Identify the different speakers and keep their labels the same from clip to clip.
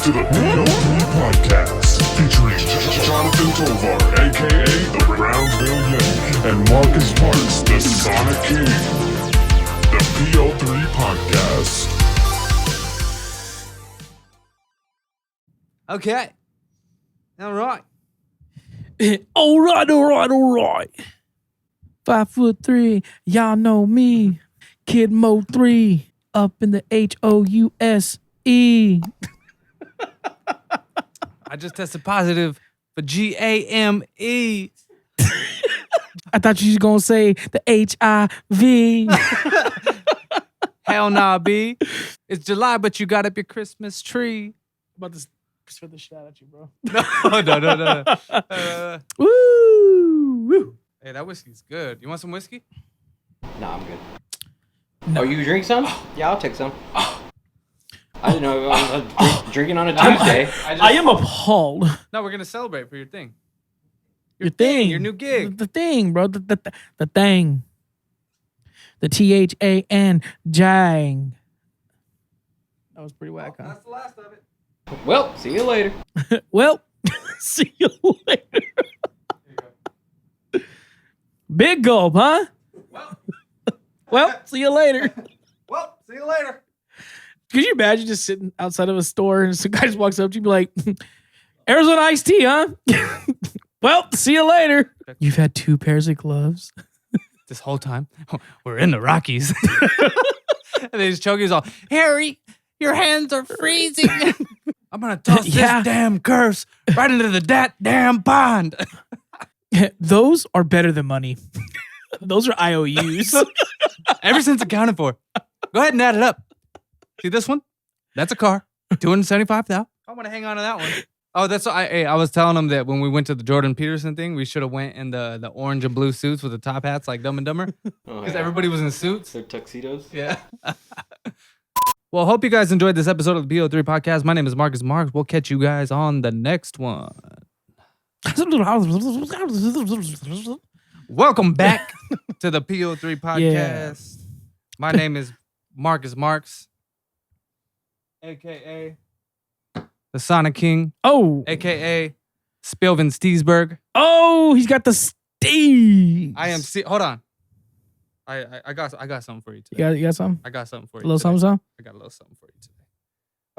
Speaker 1: to the PO3 Podcast, featuring Jonathan Tovar, a.k.a. the Brownsville Yeti, and Marcus Marx, the Sonic King. The PO3 Podcast.
Speaker 2: Okay. All right.
Speaker 3: All right. 5'3", y'all know me. Kid Mo 3, up in the HOUSE.
Speaker 2: I just tested positive for GAME.
Speaker 3: I thought you was gonna say the HIV.
Speaker 2: Hell nah, B. It's July, but you got up your Christmas tree.
Speaker 3: About to spit the shit out at you, bro.
Speaker 2: No.
Speaker 3: Woo.
Speaker 2: Hey, that whiskey's good. You want some whiskey?
Speaker 4: No, I'm good. No. Oh, you drink some? Yeah, I'll take some. I didn't know I was drinking on a Tuesday.
Speaker 3: I am appalled.
Speaker 2: No, we're going to celebrate for your thing.
Speaker 3: Your thing.
Speaker 2: Your new gig.
Speaker 3: The thing, bro. The thing. The THAN jang. That was pretty whack, huh?
Speaker 2: That's the last of it.
Speaker 4: Well, see you later.
Speaker 3: Well, see you later.
Speaker 2: There you go.
Speaker 3: Big gulp, huh? Well, see you later.
Speaker 2: Well, see you later.
Speaker 3: Could you imagine just sitting outside of a store and some guy just walks up to you and be like, Arizona iced tea, huh? Well, see you later. You've had 2 pairs of gloves.
Speaker 2: This whole time, we're in the Rockies. And then his choking is all, Harry, your hands are freezing. I'm going to toss this damn curse right into the damn pond.
Speaker 3: Those are better than money. Those are IOUs.
Speaker 2: Everything's accounted for. Go ahead and add it up. See this one? That's a car. $275,000. I want to hang on to that one. Oh, that's what I was telling him that when we went to the Jordan Peterson thing, we should have went in the orange and blue suits with the top hats like Dumb and Dumber. Because everybody was in suits.
Speaker 4: They're tuxedos.
Speaker 2: Yeah. Well, hope you guys enjoyed this episode of the PO3 Podcast. My name is Marcus Marx. We'll catch you guys on the next one. Welcome back to the PO3 Podcast. Yeah. My name is Marcus Marx, a.k.a. the Sonic King.
Speaker 3: Oh.
Speaker 2: A.k.a. Spilvin Steesberg.
Speaker 3: Oh, he's got the Steve.
Speaker 2: Hold on. I got something for you today.
Speaker 3: You got something?
Speaker 2: I got something for you.
Speaker 3: A little something?
Speaker 2: I got a little something for you today.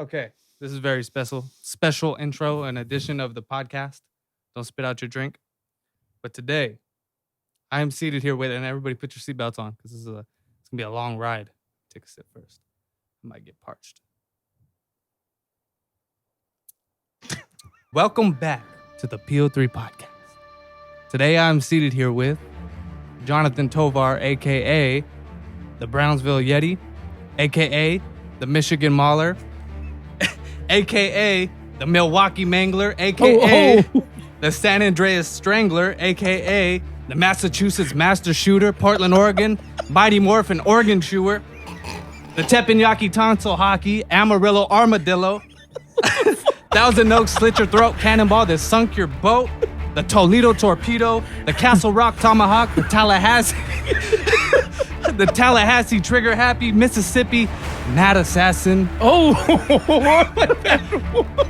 Speaker 2: Okay. This is very special intro and edition of the podcast. Don't spit out your drink. But today, I am seated here with, and everybody put your seatbelts on because it's going to be a long ride. Take a sip first. I might get parched. Welcome back to the PO3 Podcast. Today, I'm seated here with Jonathan Tovar, a.k.a. the Brownsville Yeti, a.k.a. the Michigan Mauler, a.k.a. the Milwaukee Mangler, a.k.a. the San Andreas Strangler, a.k.a. the Massachusetts Master Shooter, Portland, Oregon, Mighty Morphin Oregon Chewer, the Teppanyaki Tonsil Hockey, Amarillo Armadillo, Thousand Oaks Slit Your Throat Cannonball that sunk your boat, the Toledo Torpedo, the Castle Rock Tomahawk, the Tallahassee Trigger Happy, Mississippi Mad Assassin.
Speaker 3: Oh,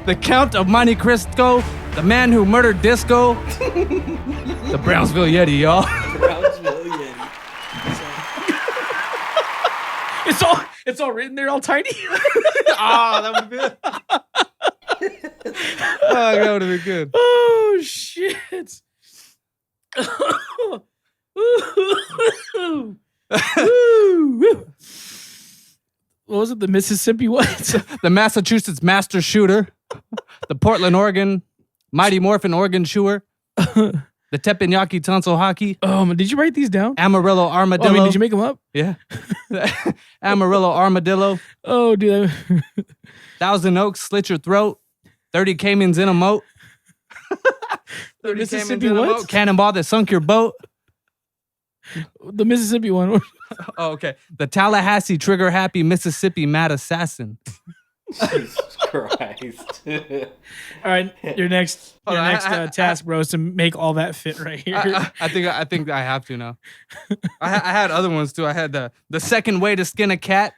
Speaker 2: the Count of Monte Cristo, the man who murdered Disco, the Brownsville Yeti, y'all.
Speaker 4: Brownsville Yeti.
Speaker 3: It's all written there, all tiny.
Speaker 2: That would have been. That would have been good.
Speaker 3: Oh shit. What was it? The Mississippi what?
Speaker 2: The Massachusetts Master Shooter, the Portland, Oregon Mighty Morphin Oregon Chewer, the Teppanyaki Tonsil Hockey.
Speaker 3: Did you write these down?
Speaker 2: Amarillo Armadillo.
Speaker 3: Did you make them up?
Speaker 2: Yeah. Amarillo Armadillo.
Speaker 3: Oh, dude.
Speaker 2: Thousand Oaks Slit Your Throat. 30 Caymans in a moat. 30
Speaker 3: Mississippi
Speaker 2: Caymans in a
Speaker 3: what?
Speaker 2: moat. Cannonball that sunk your boat.
Speaker 3: The Mississippi one.
Speaker 2: Oh, okay. The Tallahassee Trigger Happy Mississippi Mad Assassin.
Speaker 4: Jesus Christ.
Speaker 3: All right, your next task, bro, is to make all that fit right here.
Speaker 2: I think I have to now. I had other ones too. I had the second way to skin a cat.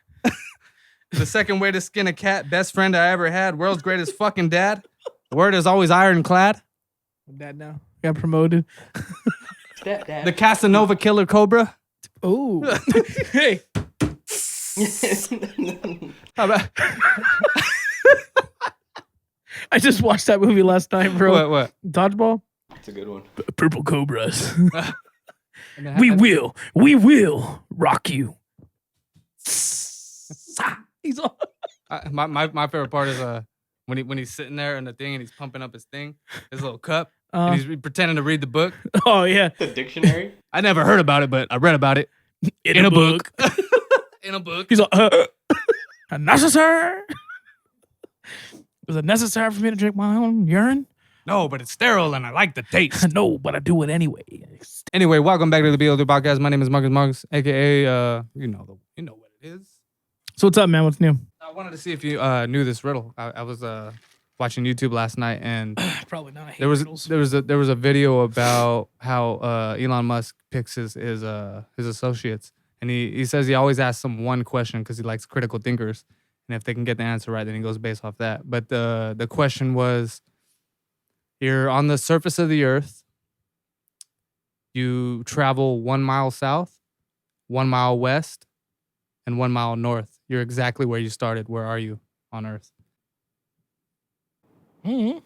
Speaker 2: The second way to skin a cat. Best friend I ever had. World's greatest fucking dad. Word is always ironclad.
Speaker 3: Dad now got promoted.
Speaker 4: Dad.
Speaker 2: The Casanova killer cobra.
Speaker 3: Oh, hey.
Speaker 2: How about
Speaker 3: I just watched that movie last night, bro.
Speaker 2: what?
Speaker 3: Dodgeball.
Speaker 4: That's a good one.
Speaker 3: Purple cobras. We will rock you. He's all.
Speaker 2: My favorite part is when he's sitting there in the thing and he's pumping up his thing, his little cup, and he's pretending to read the book.
Speaker 3: Oh yeah,
Speaker 4: The dictionary.
Speaker 2: I never heard about it, but I read about it in a book. In a book.
Speaker 3: He's all necessary. Was it necessary for me to drink my own urine?
Speaker 2: No, but it's sterile and I like the taste.
Speaker 3: No, but I do it anyway.
Speaker 2: Anyway, welcome back to the PO3 Podcast. My name is Marcus Marx, aka you know what it is.
Speaker 3: So what's up, man? What's new?
Speaker 2: I wanted to see if you knew this riddle. I was watching YouTube last night and
Speaker 3: Probably not. I hate
Speaker 2: there was
Speaker 3: riddles.
Speaker 2: there was a video about how Elon Musk picks his associates, and he says he always asks them one question because he likes critical thinkers, and if they can get the answer right, then he goes based off that. But the question was, you're on the surface of the earth. You travel 1 mile south, 1 mile west, and 1 mile north. You're exactly where you started. Where are you on Earth?
Speaker 3: Mhm.
Speaker 2: You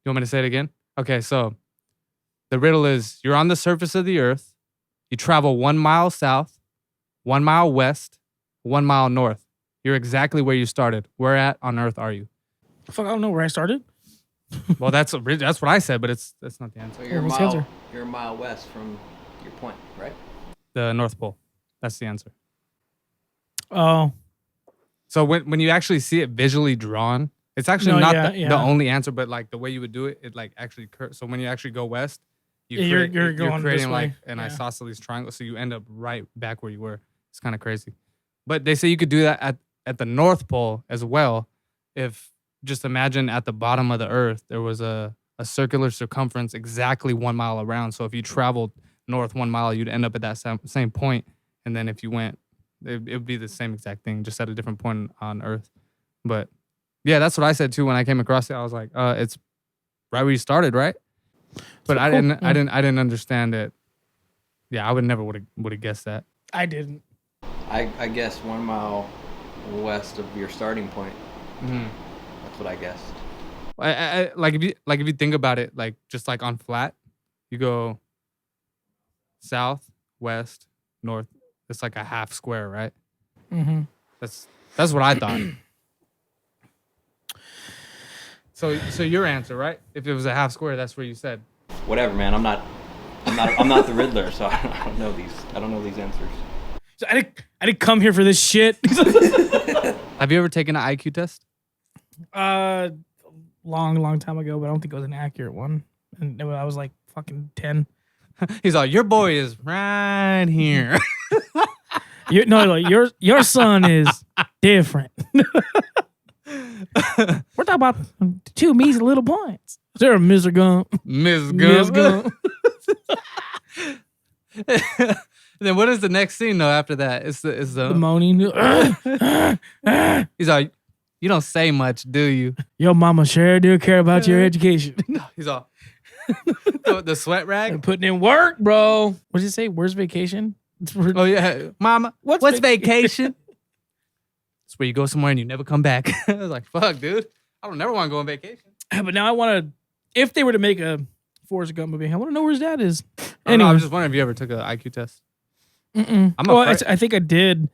Speaker 2: want me to say it again? Okay, so the riddle is, you're on the surface of the earth. You travel 1 mile south, 1 mile west, 1 mile north. You're exactly where you started. Where at on Earth are you?
Speaker 3: Fuck, I don't know where I started.
Speaker 2: Well, that's what I said, but that's not the answer.
Speaker 4: So you're a
Speaker 3: What's the answer?
Speaker 4: you're a mile west from your point, right?
Speaker 2: The North Pole. That's the answer.
Speaker 3: Oh,
Speaker 2: So when you actually see it visually drawn, it's actually
Speaker 3: No,
Speaker 2: not
Speaker 3: yeah,
Speaker 2: the
Speaker 3: yeah.
Speaker 2: only answer, but like the way you would do it, it like actually so when you actually go west,
Speaker 3: Yeah, you're going
Speaker 2: creating
Speaker 3: this
Speaker 2: like
Speaker 3: way.
Speaker 2: an
Speaker 3: Yeah.
Speaker 2: isosceles triangle, so you end up right back where you were. It's kind of crazy, but they say you could do that at the North Pole as well. If just imagine at the bottom of the Earth there was a circular circumference exactly 1 mile around. So if you traveled north 1 mile, you'd end up at that same point, and then if you went, it would be the same exact thing, just at a different point on Earth. But yeah, that's what I said too when I came across it. I was like, it's right where you started, right? But
Speaker 3: So
Speaker 2: I
Speaker 3: cool.
Speaker 2: didn't understand it. Yeah, I would never would have guessed that.
Speaker 3: I didn't.
Speaker 4: I guess 1 mile west of your starting point.
Speaker 2: Mm-hmm.
Speaker 4: That's what I guessed.
Speaker 2: I like if you think about it, like just like on flat, you go south, west, north. It's like a half square, right?
Speaker 3: Mm-hmm.
Speaker 2: That's what I thought. So your answer, right? If it was a half square, that's where you said.
Speaker 4: Whatever, man. I'm not the Riddler, so I don't know these. I don't know these answers.
Speaker 3: So I didn't come here for this shit.
Speaker 2: Have you ever taken an IQ test?
Speaker 3: Long time ago, but I don't think it was an accurate one. And I was like fucking 10.
Speaker 2: He's like, your boy is right here.
Speaker 3: Your son is different. We're talking about 2 measly little points. There, Mr. Gump.
Speaker 2: Miss
Speaker 3: Miss
Speaker 2: Gump.
Speaker 3: Gump.
Speaker 2: Then what is the next scene though after that? It's
Speaker 3: The
Speaker 2: the
Speaker 3: moaning.
Speaker 2: he's like, you don't say much, do you?
Speaker 3: Your mama sure do care about your education.
Speaker 2: He's all the sweat rag.
Speaker 3: And putting in work, bro. What did you say? Where's vacation?
Speaker 2: Oh yeah, Mama,
Speaker 3: What's
Speaker 2: what's vacation? It's where you go somewhere and you never come back. I was like, fuck, dude. I don't never want to go on vacation.
Speaker 3: But now I want to, if they were to make a Forrest Gump movie, I want to know where his dad is.
Speaker 2: I
Speaker 3: Anyway,
Speaker 2: was just wondering if you ever took an IQ test.
Speaker 3: mm-mm.
Speaker 2: I'm
Speaker 3: Well,
Speaker 2: afraid-
Speaker 3: I think I did.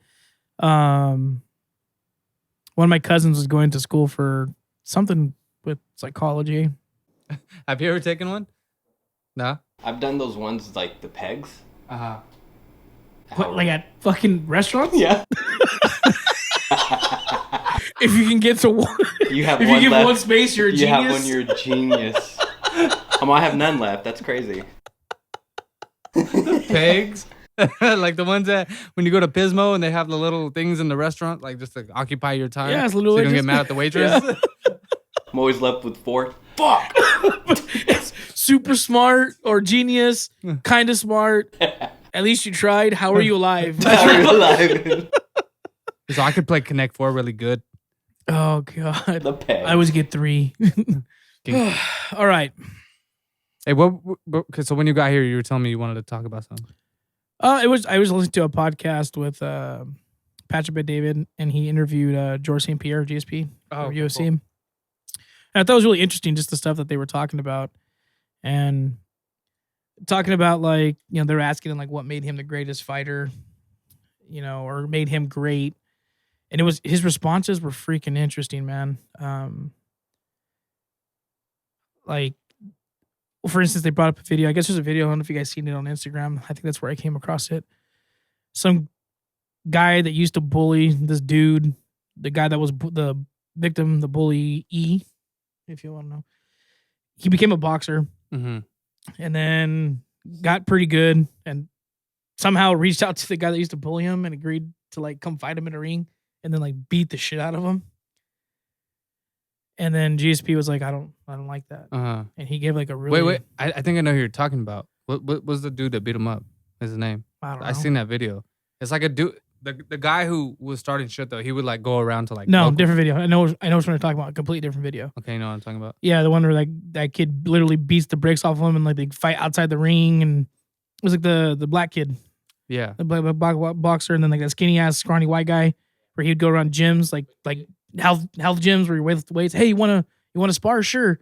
Speaker 3: One of my cousins was going to school for something with psychology.
Speaker 2: Have you ever taken one? No.
Speaker 4: I've done those ones like the pegs.
Speaker 2: Uh-huh.
Speaker 3: What, like at fucking restaurants?
Speaker 4: Yeah.
Speaker 3: If you can get to one,
Speaker 4: You have
Speaker 3: if
Speaker 4: one
Speaker 3: you give
Speaker 4: left.
Speaker 3: one space, you're a
Speaker 4: You
Speaker 3: genius.
Speaker 4: have one. You're a genius. I have none left. That's crazy.
Speaker 2: Pegs. Like the ones that when you go to Pismo and they have the little things in the restaurant, like just to occupy your time.
Speaker 3: Yeah, it's
Speaker 2: so
Speaker 3: literally
Speaker 2: you don't get
Speaker 3: just-
Speaker 2: mad at the waitress.
Speaker 4: I'm always left with 4.
Speaker 3: Fuck. It's super smart or genius, kind of smart. At least you tried. How are you alive?
Speaker 4: How are you alive?
Speaker 2: So I could play Connect 4 really good.
Speaker 3: Oh God.
Speaker 4: The peg.
Speaker 3: I always get 3. All right.
Speaker 2: Hey, okay, so when you got here, you were telling me you wanted to talk about something.
Speaker 3: I was listening to a podcast with Patrick Bet David, and he interviewed George St. Pierre of GSP or UFC. Cool. And I thought it was really interesting, just the stuff that they were talking about, and talking about like, you know, they're asking him like what made him the greatest fighter, you know, or made him great, and it was his responses were freaking interesting, man. Like, for instance, they brought up a video. I guess there's a video. I don't know if you guys seen it on Instagram. I think that's where I came across it. Some guy that used to bully this dude, the guy that was the victim, the bully if you want to know. He became a boxer and then got pretty good and somehow reached out to the guy that used to bully him and agreed to like come fight him in a ring and then like beat the shit out of him. And then GSP was like, I don't like that. And he gave like a really...
Speaker 2: Wait. I think I know who you're talking about. What was the dude that beat him up? What's his name?
Speaker 3: I don't know.
Speaker 2: I seen that video. It's like a dude... The guy who was starting shit, though, he would like go around to like...
Speaker 3: No, different video. I know what you're talking about. A completely different video.
Speaker 2: Okay, you know what I'm talking about?
Speaker 3: Yeah, the one where like that kid literally beats the brakes off of him and like they fight outside the ring. And it was like the black kid.
Speaker 2: Yeah.
Speaker 3: The black boxer. And then like that skinny ass, scrawny white guy where he'd go around gyms, like health gyms where you weigh weights. Hey, you want to spar? Sure.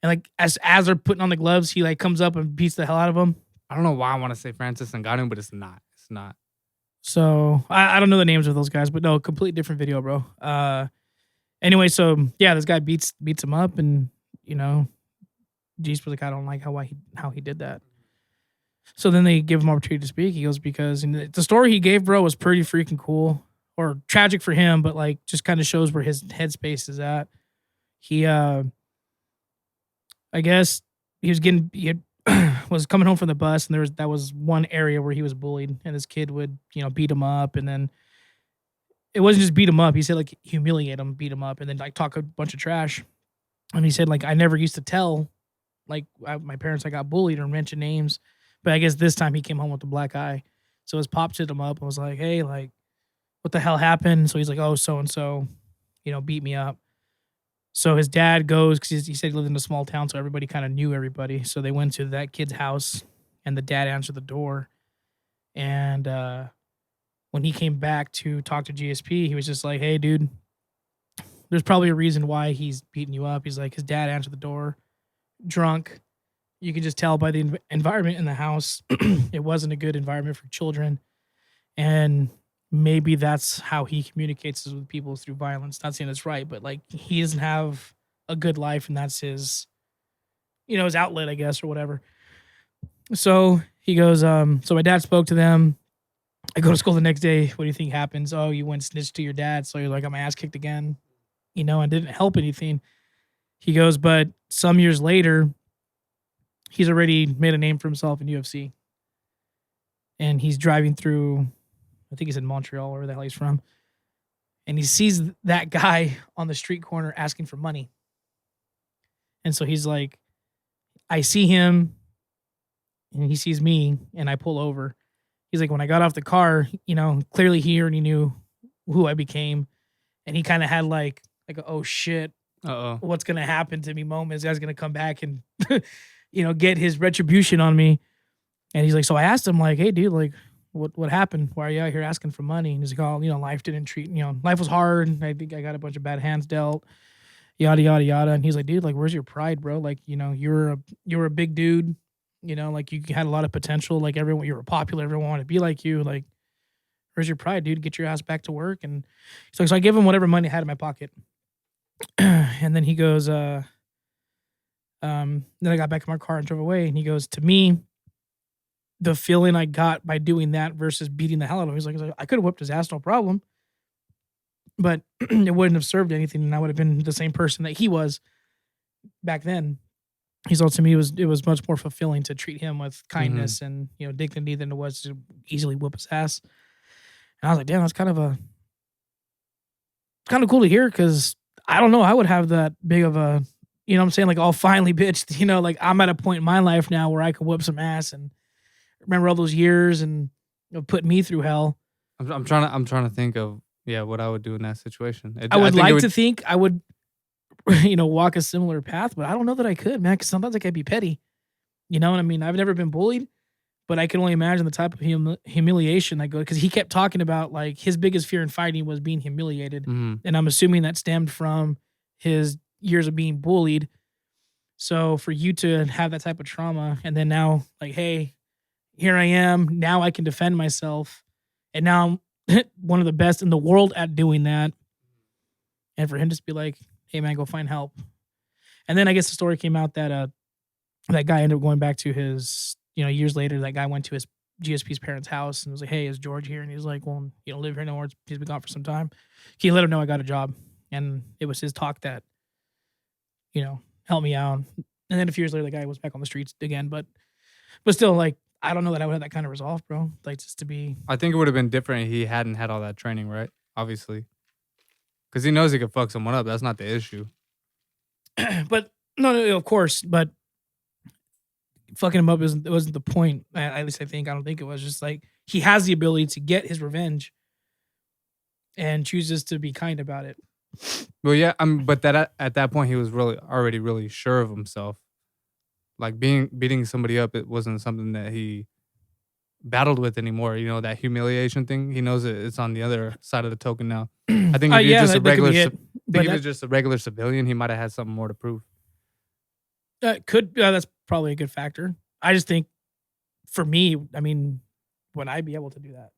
Speaker 3: And like as they're putting on the gloves, he like comes up and beats the hell out of him.
Speaker 2: I don't know why I want to say Francis Ngannou, but it's not. It's not.
Speaker 3: So I don't know the names of those guys, but no, completely different video, bro. Anyway, so yeah, this guy beats him up, and you know, Jeez was like, I don't like how he did that. So then they give him opportunity to speak. He goes, because the story he gave, bro, was pretty freaking cool, or tragic for him, but like just kind of shows where his headspace is at. He I guess he was coming home from the bus, and that was one area where he was bullied, and this kid would, you know, beat him up, and then it wasn't just beat him up. He said like humiliate him, beat him up, and then like talk a bunch of trash. And he said like I never used to tell like my parents I got bullied or mention names, but I guess this time he came home with a black eye. So his pop hit him up and was like, hey, like what the hell happened? So he's like, oh, so and so, you know, beat me up. So his dad goes, because he said he lived in a small town, so everybody kind of knew everybody. So they went to that kid's house, and the dad answered the door. And when he came back to talk to GSP, he was just like, hey, dude, there's probably a reason why he's beating you up. He's like, his dad answered the door, drunk. You could just tell by the environment in the house, it wasn't a good environment for children. And maybe that's how he communicates with people, through violence. Not saying it's right, but like he doesn't have a good life, and that's his, you know, his outlet, I guess, or whatever. So he goes, so my dad spoke to them. I go to school the next day. What do you think happens? Oh, you went snitched to your dad, so you're like, got my ass kicked again, you know, and didn't help anything. He goes, but some years later, he's already made a name for himself in UFC. And he's driving through, I think he's in Montreal, or where the hell he's from. And he sees that guy on the street corner asking for money. And so he's like, I see him, and he sees me, and I pull over. He's like, when I got off the car, you know, clearly he already knew who I became. And he kind of had like a, oh shit, what's going to happen to me moment. This guy's going to come back and, you know, get his retribution on me. And he's like, so I asked him like, hey dude, like what happened? Why are you out here asking for money? And he's like, oh, you know, life didn't treat, you know, life was hard. I think I got a bunch of bad hands dealt, yada, yada, yada. And he's like, dude, like, where's your pride, bro? Like, you know, you were a big dude, you know, like you had a lot of potential. Like you were popular. Everyone wanted to be like you. Like, where's your pride, dude? Get your ass back to work. And he's like, so I give him whatever money I had in my pocket. And then he goes, then I got back in my car and drove away. And he goes, to me, the feeling I got by doing that versus beating the hell out of him, he's like, I could have whipped his ass, no problem. But it wouldn't have served anything, and I would have been the same person that he was back then. He's also, to me, it was much more fulfilling to treat him with kindness and, you know, dignity than it was to easily whoop his ass. And I was like, damn, that's kind of cool to hear, because I don't know, I would have that big of a, you know what I'm saying, like, oh, finally, bitch, you know, like I'm at a point in my life now where I can whoop some ass and remember all those years and, you know, put me through hell.
Speaker 2: I'm trying to think of what I would do in that situation.
Speaker 3: I would like to think I would, walk a similar path, but I don't know that I could, man, because sometimes I can be petty. You know what I mean? I've never been bullied, but I can only imagine the type of humiliation I go, because he kept talking about like his biggest fear in fighting was being humiliated.
Speaker 2: Mhm.
Speaker 3: And I'm assuming that stemmed from his years of being bullied. So for you to have that type of trauma and then now like, hey, here I am, now I can defend myself. And now I'm one of the best in the world at doing that. And for him to just be like, hey man, go find help. And then I guess the story came out that that guy ended up going back to his, years later, that guy went to his GSP's parents' house and was like, hey, is George here? And he was like, well, you don't live here no more. He's been gone for some time. He let him know I got a job. And it was his talk that, helped me out. And then a few years later, the guy was back on the streets again. But still, like, I don't know that I would have that kind of resolve, bro. Like, just to be.
Speaker 2: I think it would have been different if he hadn't had all that training, right? Obviously. Because he knows he could fuck someone up. That's not the issue.
Speaker 3: But, no, of course. But fucking him up wasn't the point. At least I don't think it was. Just like, he has the ability to get his revenge and chooses to be kind about it.
Speaker 2: Well, yeah, but that at that point he was already really sure of himself. Like beating somebody up, it wasn't something that he battled with anymore. That humiliation thing. He knows it's on the other side of the token now. I think if he was just a regular, he was just a regular civilian, he might have had something more to prove.
Speaker 3: That's probably a good factor. I just think, for me, I mean, would I be able to do that?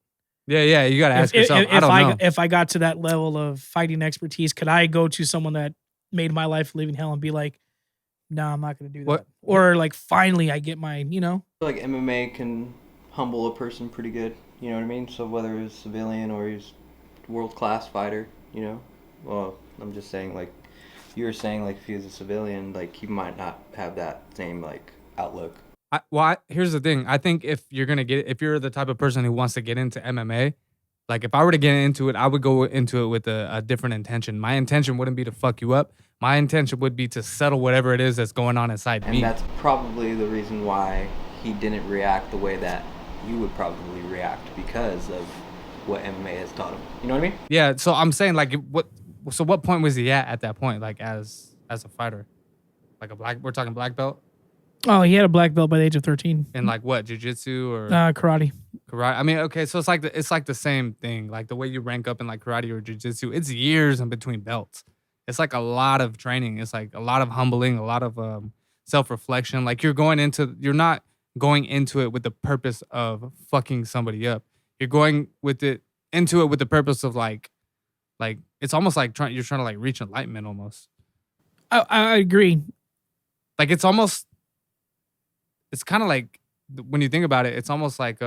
Speaker 2: Yeah, you got to ask yourself. I don't know.
Speaker 3: If I got to that level of fighting expertise, could I go to someone that made my life living hell and be like, no, I'm not going to do that? Or like, finally, I get my,
Speaker 4: I feel like MMA can humble a person pretty good. You know what I mean? So whether he's civilian or he's world-class fighter, well, I'm just saying, like, you were saying, like, if he was a civilian, like, he might not have that same, like, outlook.
Speaker 2: Here's the thing. I think if you're the type of person who wants to get into MMA, like if I were to get into it, I would go into it with a different intention. My intention wouldn't be to fuck you up. My intention would be to settle whatever it is that's going on inside me.
Speaker 4: And that's probably the reason why he didn't react the way that you would probably react, because of what MMA has taught him. You know what I mean?
Speaker 2: Yeah. So I'm saying, like, what point was he at that point? Like as a fighter, like we're talking black belt.
Speaker 3: Oh, he had a black belt by the age of 13.
Speaker 2: And like what, jiu-jitsu or
Speaker 3: karate?
Speaker 2: Karate. I mean, okay, so it's like the same thing. Like the way you rank up in like karate or jiu-jitsu, it's years in between belts. It's like a lot of training. It's like a lot of humbling, a lot of self-reflection. Like you're not going into it with the purpose of fucking somebody up. You're going into it with the purpose of like it's almost like you're trying to like reach enlightenment almost.
Speaker 3: I agree.
Speaker 2: Like it's kind of like, when you think about it, it's almost like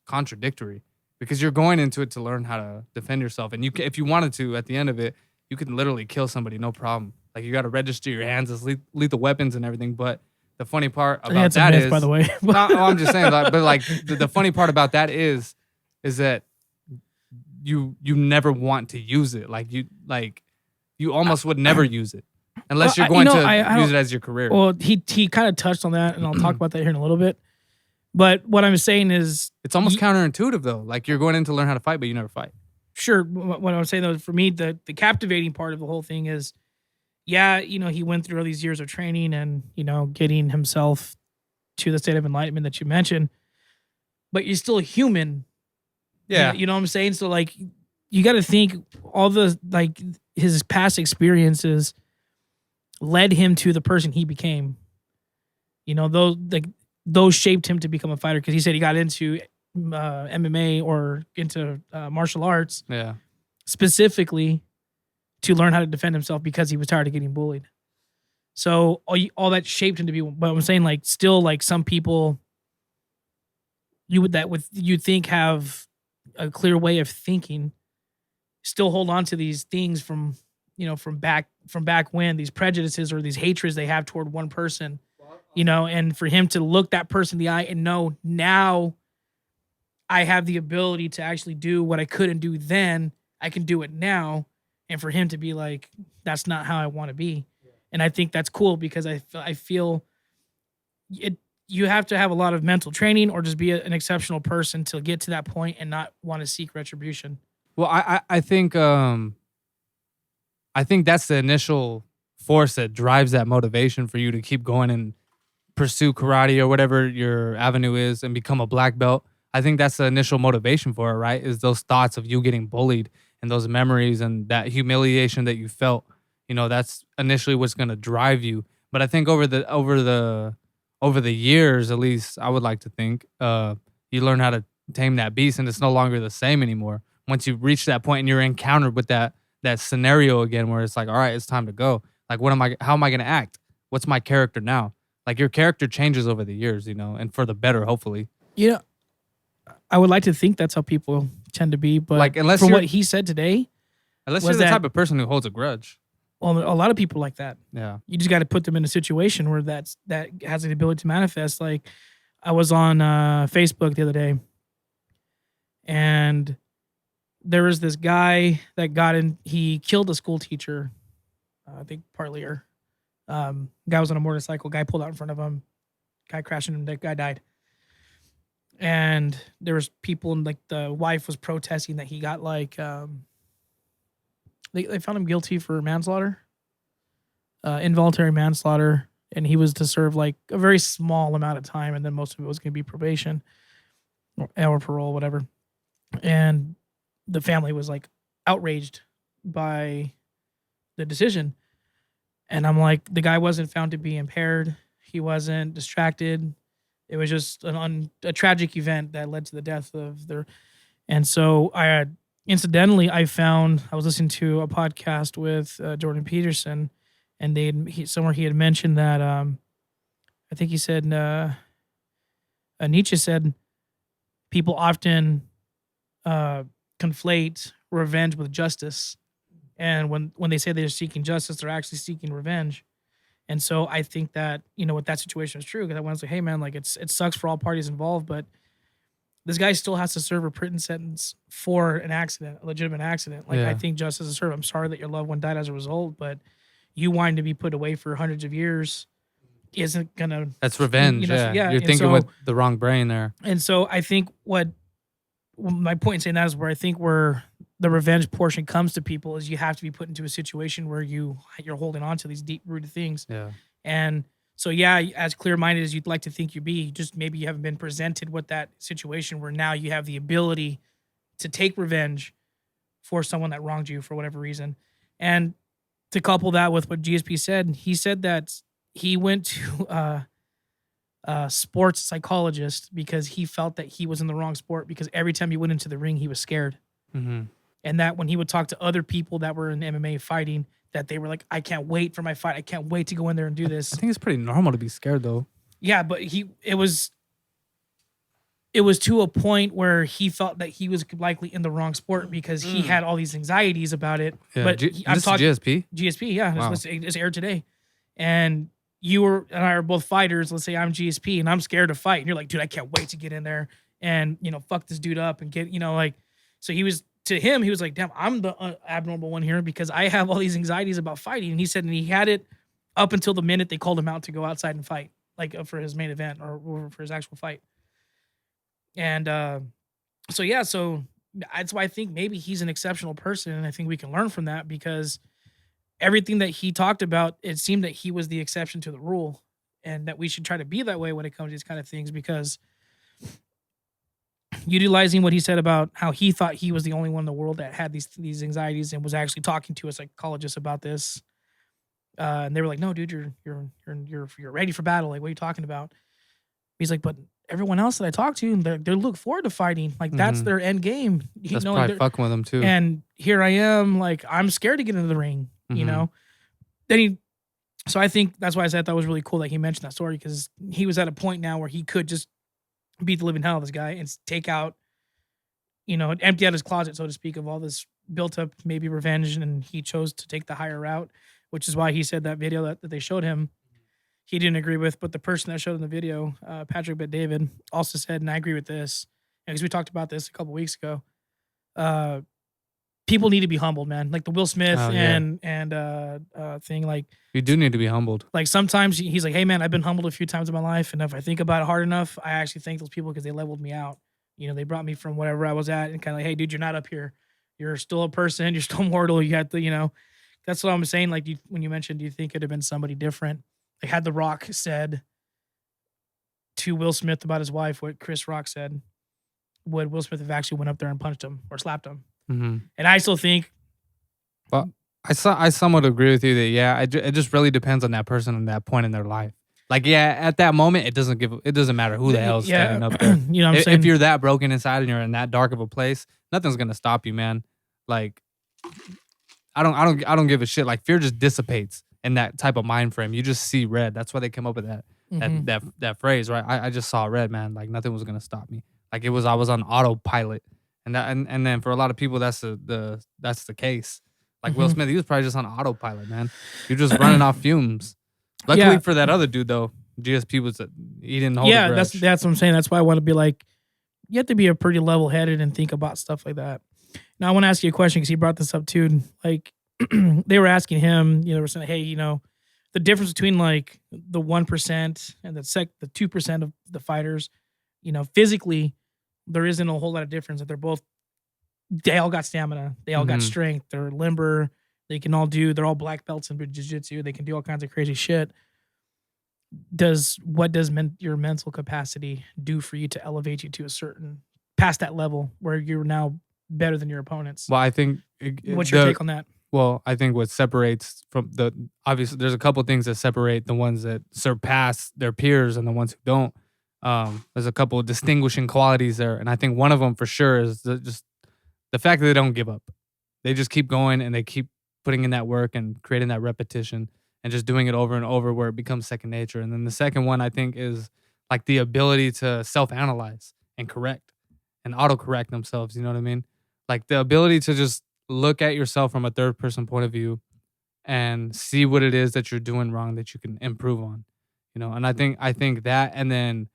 Speaker 2: contradictory, because you're going into it to learn how to defend yourself. And if you wanted to, at the end of it, you could literally kill somebody, no problem. Like you got to register your hands as lethal weapons and everything. But the funny part about that is,
Speaker 3: by the way,
Speaker 2: no, I'm just saying, but like the funny part about that is that you never want to use it. Like you almost would never use it. Unless you're going to use it as your career.
Speaker 3: Well, he kind of touched on that, and I'll talk about that here in a little bit. But what I'm saying is,
Speaker 2: it's almost counterintuitive though. Like you're going in to learn how to fight, but you never fight.
Speaker 3: Sure. What I'm saying though, for me, the captivating part of the whole thing is, he went through all these years of training and, getting himself to the state of enlightenment that you mentioned, but you're still a human.
Speaker 2: Yeah.
Speaker 3: You know what I'm saying? So like, you got to think all the, like, his past experiences led him to the person he became. Those shaped him to become a fighter, because he said he got into MMA or into martial arts specifically to learn how to defend himself, because he was tired of getting bullied. So all that shaped him to be. But I'm saying, like, still, like, some people you think have a clear way of thinking still hold on to these things from back when, these prejudices or these hatreds they have toward one person, and for him to look that person in the eye and know, now I have the ability to actually do what I couldn't do then, I can do it now. And for him to be like, that's not how I want to be. And I think that's cool, because I feel you have to have a lot of mental training or just be an exceptional person to get to that point and not want to seek retribution.
Speaker 2: Well, I think that's the initial force that drives that motivation for you to keep going and pursue karate or whatever your avenue is and become a black belt. I think that's the initial motivation for it, right? Is those thoughts of you getting bullied and those memories and that humiliation that you felt. You know, that's initially what's going to drive you. But I think over the years, at least I would like to think, you learn how to tame that beast, and it's no longer the same anymore. Once you reach that point and you're encountered with that scenario again, where it's like, all right, it's time to go. Like, how am I going to act? What's my character now? Like, your character changes over the years, you know, and for the better, hopefully.
Speaker 3: You know, I would like to think that's how people tend to be, but
Speaker 2: like, unless
Speaker 3: from what he said today,
Speaker 2: unless you're the type of person who holds a grudge.
Speaker 3: Well, a lot of people like that.
Speaker 2: Yeah.
Speaker 3: You just got to put them in a situation where that has the ability to manifest. Like, I was on Facebook the other day, and there was this guy that got in. He killed a school teacher, I think partly. Guy was on a motorcycle. Guy pulled out in front of him. Guy crashed into him. That guy died. And there was people, and like the wife was protesting that he got like they found him guilty for manslaughter, involuntary manslaughter, and he was to serve like a very small amount of time, and then most of it was going to be probation or parole, whatever. And the family was like outraged by the decision. And I'm like, the guy wasn't found to be impaired. He wasn't distracted. It was just a tragic event that led to the death of their. And so I was listening to a podcast with Jordan Peterson, and somewhere he had mentioned that I think he said Nietzsche said people often conflate revenge with justice, and when they say they're seeking justice, they're actually seeking revenge. And so I think that, you know, what that situation is true, because I was like, hey man, like it sucks for all parties involved, but this guy still has to serve a prison sentence for an accident, a legitimate accident. Like, I think justice is served. I'm sorry that your loved one died as a result, but you wanting to be put away for hundreds of years isn't gonna. That's
Speaker 2: revenge.
Speaker 3: You know,
Speaker 2: You're thinking with the wrong brain there.
Speaker 3: And so I think my point in saying that is where I think where the revenge portion comes to people is you have to be put into a situation where you're holding on to these deep-rooted things.
Speaker 2: Yeah.
Speaker 3: And so, yeah, as clear-minded as you'd like to think you be, just maybe you haven't been presented with that situation where now you have the ability to take revenge for someone that wronged you for whatever reason. And to couple that with what GSP said, he said that he went to a sports psychologist because he felt that he was in the wrong sport, because every time he went into the ring, he was scared.
Speaker 2: Mm-hmm.
Speaker 3: And that when he would talk to other people that were in MMA fighting, that they were like, I can't wait for my fight. I can't wait to go in there and do this.
Speaker 2: I think it's pretty normal to be scared, though.
Speaker 3: Yeah, but it was to a point where he felt that he was likely in the wrong sport because he had all these anxieties about it.
Speaker 2: Yeah.
Speaker 3: But
Speaker 2: I'm talking GSP?
Speaker 3: GSP, yeah.
Speaker 2: Wow.
Speaker 3: It's aired today. And you and I are both fighters. Let's say I'm GSP and I'm scared to fight. And you're like, dude, I can't wait to get in there and, you know, fuck this dude up and get, you know, like, so he was, to him, he was like, damn, I'm the abnormal one here because I have all these anxieties about fighting. And he said, and he had it up until the minute they called him out to go outside and fight, like for his main event or for his actual fight. And so that's why I think maybe he's an exceptional person. And I think we can learn from that, because everything that he talked about, it seemed that he was the exception to the rule, and that we should try to be that way when it comes to these kind of things, because utilizing what he said about how he thought he was the only one in the world that had these anxieties and was actually talking to a psychologist about this. And they were like, no, dude, you're ready for battle. Like, what are you talking about? He's like, but everyone else that I talk to, they look forward to fighting. Like, that's their end game.
Speaker 2: That's probably fucking with them too.
Speaker 3: And here I am, like, I'm scared to get into the ring, you know? So I think that's why I said that was really cool that he mentioned that story, because he was at a point now where he could just beat the living hell out of this guy and take out, you know, empty out his closet, so to speak, of all this built up maybe revenge, and he chose to take the higher route, which is why he said that video that they showed him, he didn't agree with, but the person that showed him the video, Patrick Bet-David, also said, and I agree with this, because we talked about this a couple weeks ago, people need to be humbled, man. Like the Will Smith and thing, like,
Speaker 2: you do need to be humbled.
Speaker 3: Like, sometimes he's like, hey man, I've been humbled a few times in my life, and if I think about it hard enough, I actually thank those people because they leveled me out. You know, they brought me from whatever I was at and kind of like, hey dude, you're not up here. You're still a person. You're still mortal. You have to, that's what I'm saying. Like when you mentioned, do you think it'd have been somebody different? Like had The Rock said to Will Smith about his wife what Chris Rock said, would Will Smith have actually went up there and punched him or slapped him?
Speaker 2: Mm-hmm.
Speaker 3: And I still think.
Speaker 2: Well, I somewhat agree with you that it just really depends on that person and that point in their life. Like at that moment it doesn't matter who the hell's standing up there.
Speaker 3: You know what I'm saying?
Speaker 2: If you're that broken inside and you're in that dark of a place, nothing's gonna stop you, man. Like I don't give a shit. Like fear just dissipates in that type of mind frame. You just see red. That's why they came up with that phrase, right? I just saw red, man. Like nothing was gonna stop me. Like I was on autopilot, and then for a lot of people that's the case. Like Will Smith, he was probably just on autopilot, man. You're just running off fumes. Luckily for that other dude though, GSP he didn't hold a grudge.
Speaker 3: that's what I'm saying. That's why I want to be like, you have to be a pretty level headed and think about stuff like that. Now I want to ask you a question because he brought this up too. Like they were asking him, they were saying, hey, the difference between like the 1% and the 2% of the fighters, physically, there isn't a whole lot of difference. That they all got stamina, they all got strength, they're limber, they're all black belts in jiu-jitsu, they can do all kinds of crazy shit. What does your mental capacity do for you to elevate you to a certain past that level where you're now better than your opponents?
Speaker 2: Well, I think
Speaker 3: what's your take on that?
Speaker 2: Well, I think what separates from obviously there's a couple things that separate the ones that surpass their peers and the ones who don't. There's a couple of distinguishing qualities there, and I think one of them for sure is just the fact that they don't give up. They just keep going and they keep putting in that work and creating that repetition and just doing it over and over where it becomes second nature. And then the second one I think is like the ability to self-analyze and correct and autocorrect themselves. You know what I mean? Like the ability to just look at yourself from a third person point of view and see what it is that you're doing wrong that you can improve on. And I think that, and then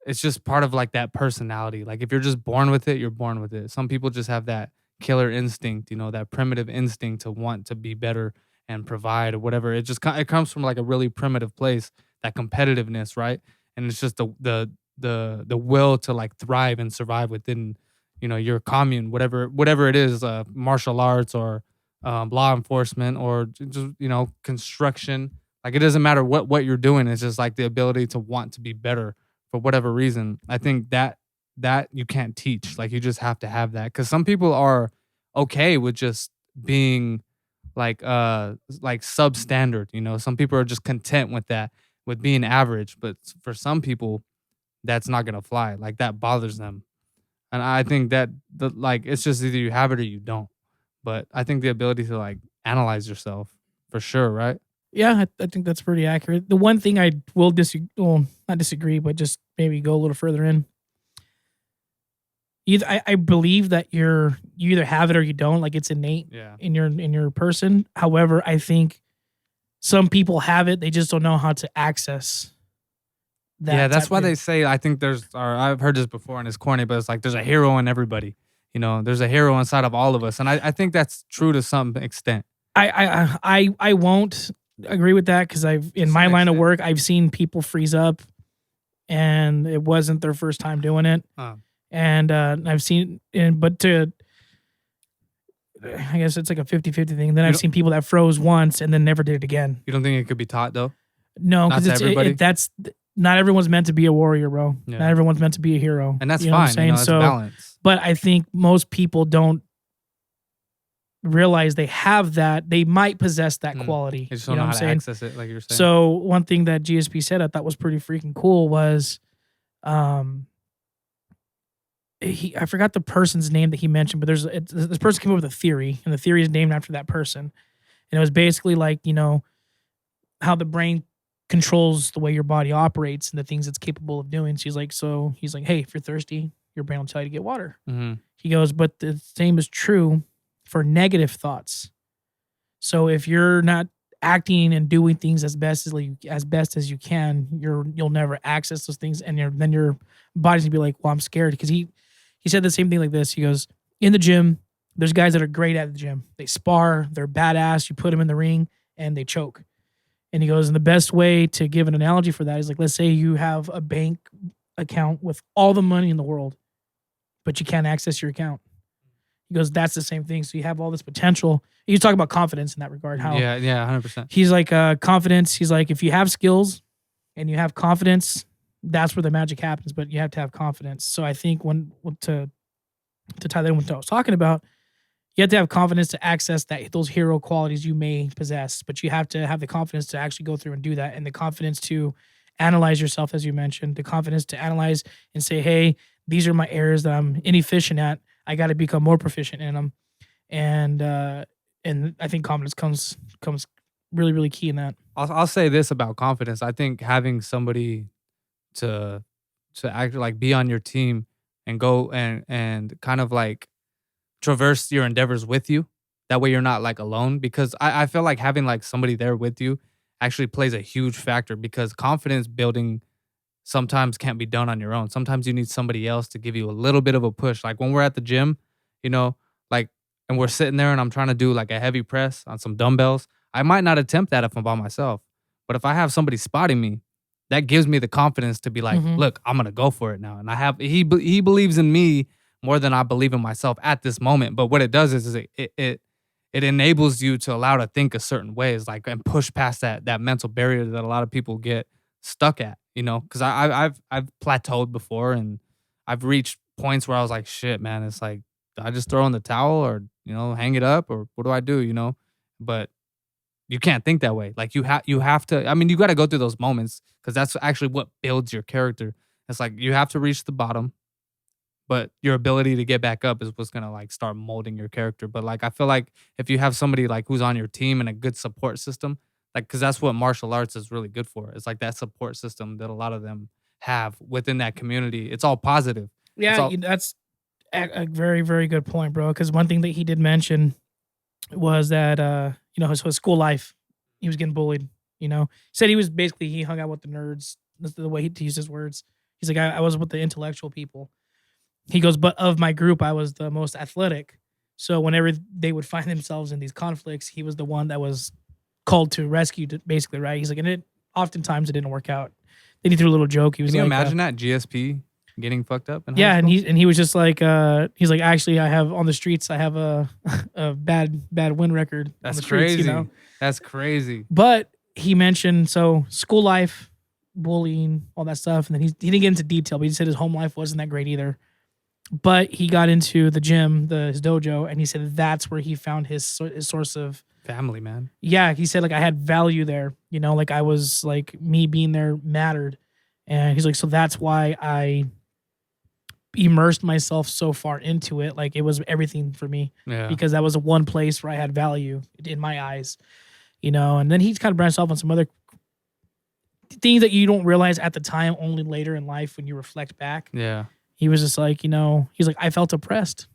Speaker 2: it's just part of like that personality. Like if you're just born with it, you're born with it. Some people just have that killer instinct, that primitive instinct to want to be better and provide or whatever. It comes from like a really primitive place, that competitiveness, right? And it's just the will to like thrive and survive within, your commune, whatever it is, martial arts or law enforcement or just, construction. Like it doesn't matter what you're doing. It's just like the ability to want to be better for whatever reason. I think that you can't teach. Like you just have to have that, because some people are okay with just being like substandard. Some people are just content with that, with being average. But for some people, that's not gonna fly. Like that bothers them, and I think that it's just either you have it or you don't. But I think the ability to like analyze yourself for sure, right?
Speaker 3: Yeah, I think that's pretty accurate. The one thing I will not disagree, but just maybe go a little further in. I believe that you either have it or you don't. Like it's innate in your person. However, I think some people have it. They just don't know how to access that. Yeah,
Speaker 2: that's why they say, I think I've heard this before and it's corny, but it's like there's a hero in everybody. There's a hero inside of all of us. And I think that's true to some extent.
Speaker 3: I won't agree with that because in my line of work, I've seen people freeze up and it wasn't their first time doing it. And I've seen, I guess it's like a 50-50 thing. Then I've seen people that froze once and then never did it again.
Speaker 2: You don't think it could be taught though?
Speaker 3: No, because that's not everyone's meant to be a warrior, bro. Yeah. Not everyone's meant to be a hero.
Speaker 2: And that's fine. That's balance.
Speaker 3: But I think most people don't realize they have that. They might possess that quality.
Speaker 2: They just don't know how to access it, like you're saying.
Speaker 3: So one thing that GSP said I thought was pretty freaking cool was, I forgot the person's name that he mentioned, but this person came up with a theory, and the theory is named after that person. And it was basically like, how the brain controls the way your body operates and the things it's capable of doing. So he's like, hey, if you're thirsty, your brain will tell you to get water. Mm-hmm. He goes, but the same is true for negative thoughts. So if you're not acting and doing things as best as you can, you'll never access those things, and then your body's gonna be like, well, I'm scared, because he said the same thing like this. He goes, in the gym, there's guys that are great at the gym. They spar, they're badass. You put them in the ring and they choke. And he goes, and the best way to give an analogy for that is like, let's say you have a bank account with all the money in the world, but you can't access your account. He goes, that's the same thing. So you have all this potential. You talk about confidence in that regard. How
Speaker 2: 100%.
Speaker 3: he's like confidence. He's like, if you have skills and you have confidence, that's where the magic happens. But you have to have confidence. So I think to tie that in with what I was talking about, you have to have confidence to access those hero qualities you may possess. But you have to have the confidence to actually go through and do that, and the confidence to analyze yourself, as you mentioned, the confidence to analyze and say, hey, these are my areas that I'm inefficient at. I got to become more proficient in them. And I think confidence comes really, really key in that.
Speaker 2: I'll say this about confidence. I think having somebody to act like be on your team and go and kind of like traverse your endeavors with you. That way you're not like alone, because I feel like having like somebody there with you actually plays a huge factor, because confidence building sometimes can't be done on your own. Sometimes you need somebody else to give you a little bit of a push. Like when we're at the gym, like, and we're sitting there and I'm trying to do like a heavy press on some dumbbells. I might not attempt that if I'm by myself, but if I have somebody spotting me, that gives me the confidence to be like, look, I'm going to go for it now. And he believes in me more than I believe in myself at this moment. But what it does is it enables you to allow to think a certain ways, like, and push past that mental barrier that a lot of people get stuck at, because I've plateaued before, and I've reached points where I was like, shit, man, it's like, do I just throw in the towel or, hang it up, or what do I do, But you can't think that way. Like you have to, I mean, you got to go through those moments, because that's actually what builds your character. It's like you have to reach the bottom, but your ability to get back up is what's going to like start molding your character. But like, I feel like if you have somebody like who's on your team and a good support system, like, cause that's what martial arts is really good for. It's like that support system that a lot of them have within that community. It's all positive.
Speaker 3: Yeah, that's a very, very good point, bro. Cause one thing that he did mention was that, his school life, he was getting bullied, He said he hung out with the nerds. That's the way he used his words. He's like, I was with the intellectual people. He goes, but of my group, I was the most athletic. So whenever they would find themselves in these conflicts, he was the one that was called to rescue, basically, right? He's like, oftentimes it didn't work out. Then he threw a little joke. He was
Speaker 2: Can you
Speaker 3: like,
Speaker 2: imagine that GSP getting fucked up?
Speaker 3: Yeah, and he was just like, he's like, actually, I have on the streets, I have a bad win record.
Speaker 2: That's
Speaker 3: on the streets,
Speaker 2: crazy. That's crazy.
Speaker 3: But he mentioned school life, bullying, all that stuff, and then he didn't get into detail, but he said his home life wasn't that great either. But he got into the gym, his dojo, and he said that's where he found his source of
Speaker 2: family, man.
Speaker 3: Yeah, he said like I had value there, like I was like me being there mattered, and he's like, so that's why I immersed myself so far into it, like it was everything for me, because that was one place where I had value in my eyes, And then he's kind of branched off on some other things that you don't realize at the time, only later in life when you reflect back.
Speaker 2: Yeah.
Speaker 3: He was just like, he's like, I felt oppressed,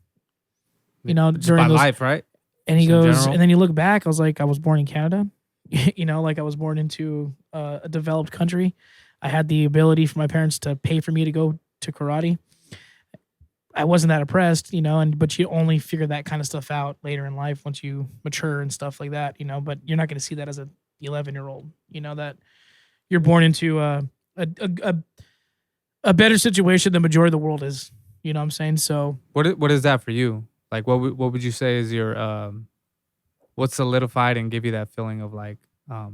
Speaker 2: just
Speaker 3: during
Speaker 2: my life, right?
Speaker 3: And he
Speaker 2: Just in
Speaker 3: goes,
Speaker 2: general?
Speaker 3: and then you look back, I was like, I was born in Canada, like I was born into a developed country. I had the ability for my parents to pay for me to go to karate. I wasn't that oppressed, but you only figure that kind of stuff out later in life once you mature and stuff like that, but you're not going to see that as a 11-year-old, that you're born into a better situation than the majority of the world is. You know what I'm saying? So
Speaker 2: what is that for you? Like, what would you say is your what solidified and give you that feeling of like a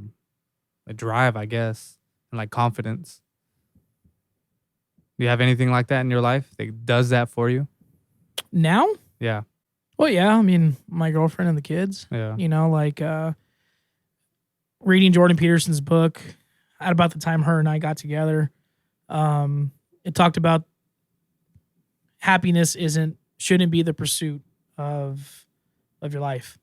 Speaker 2: drive, I guess, and like confidence? Do you have anything like that in your life that does that for you?
Speaker 3: Now?
Speaker 2: Yeah.
Speaker 3: Well, yeah. I mean, my girlfriend and the kids.
Speaker 2: Yeah.
Speaker 3: Like reading Jordan Peterson's book at about the time her and I got together. It talked about happiness shouldn't be the pursuit of your life,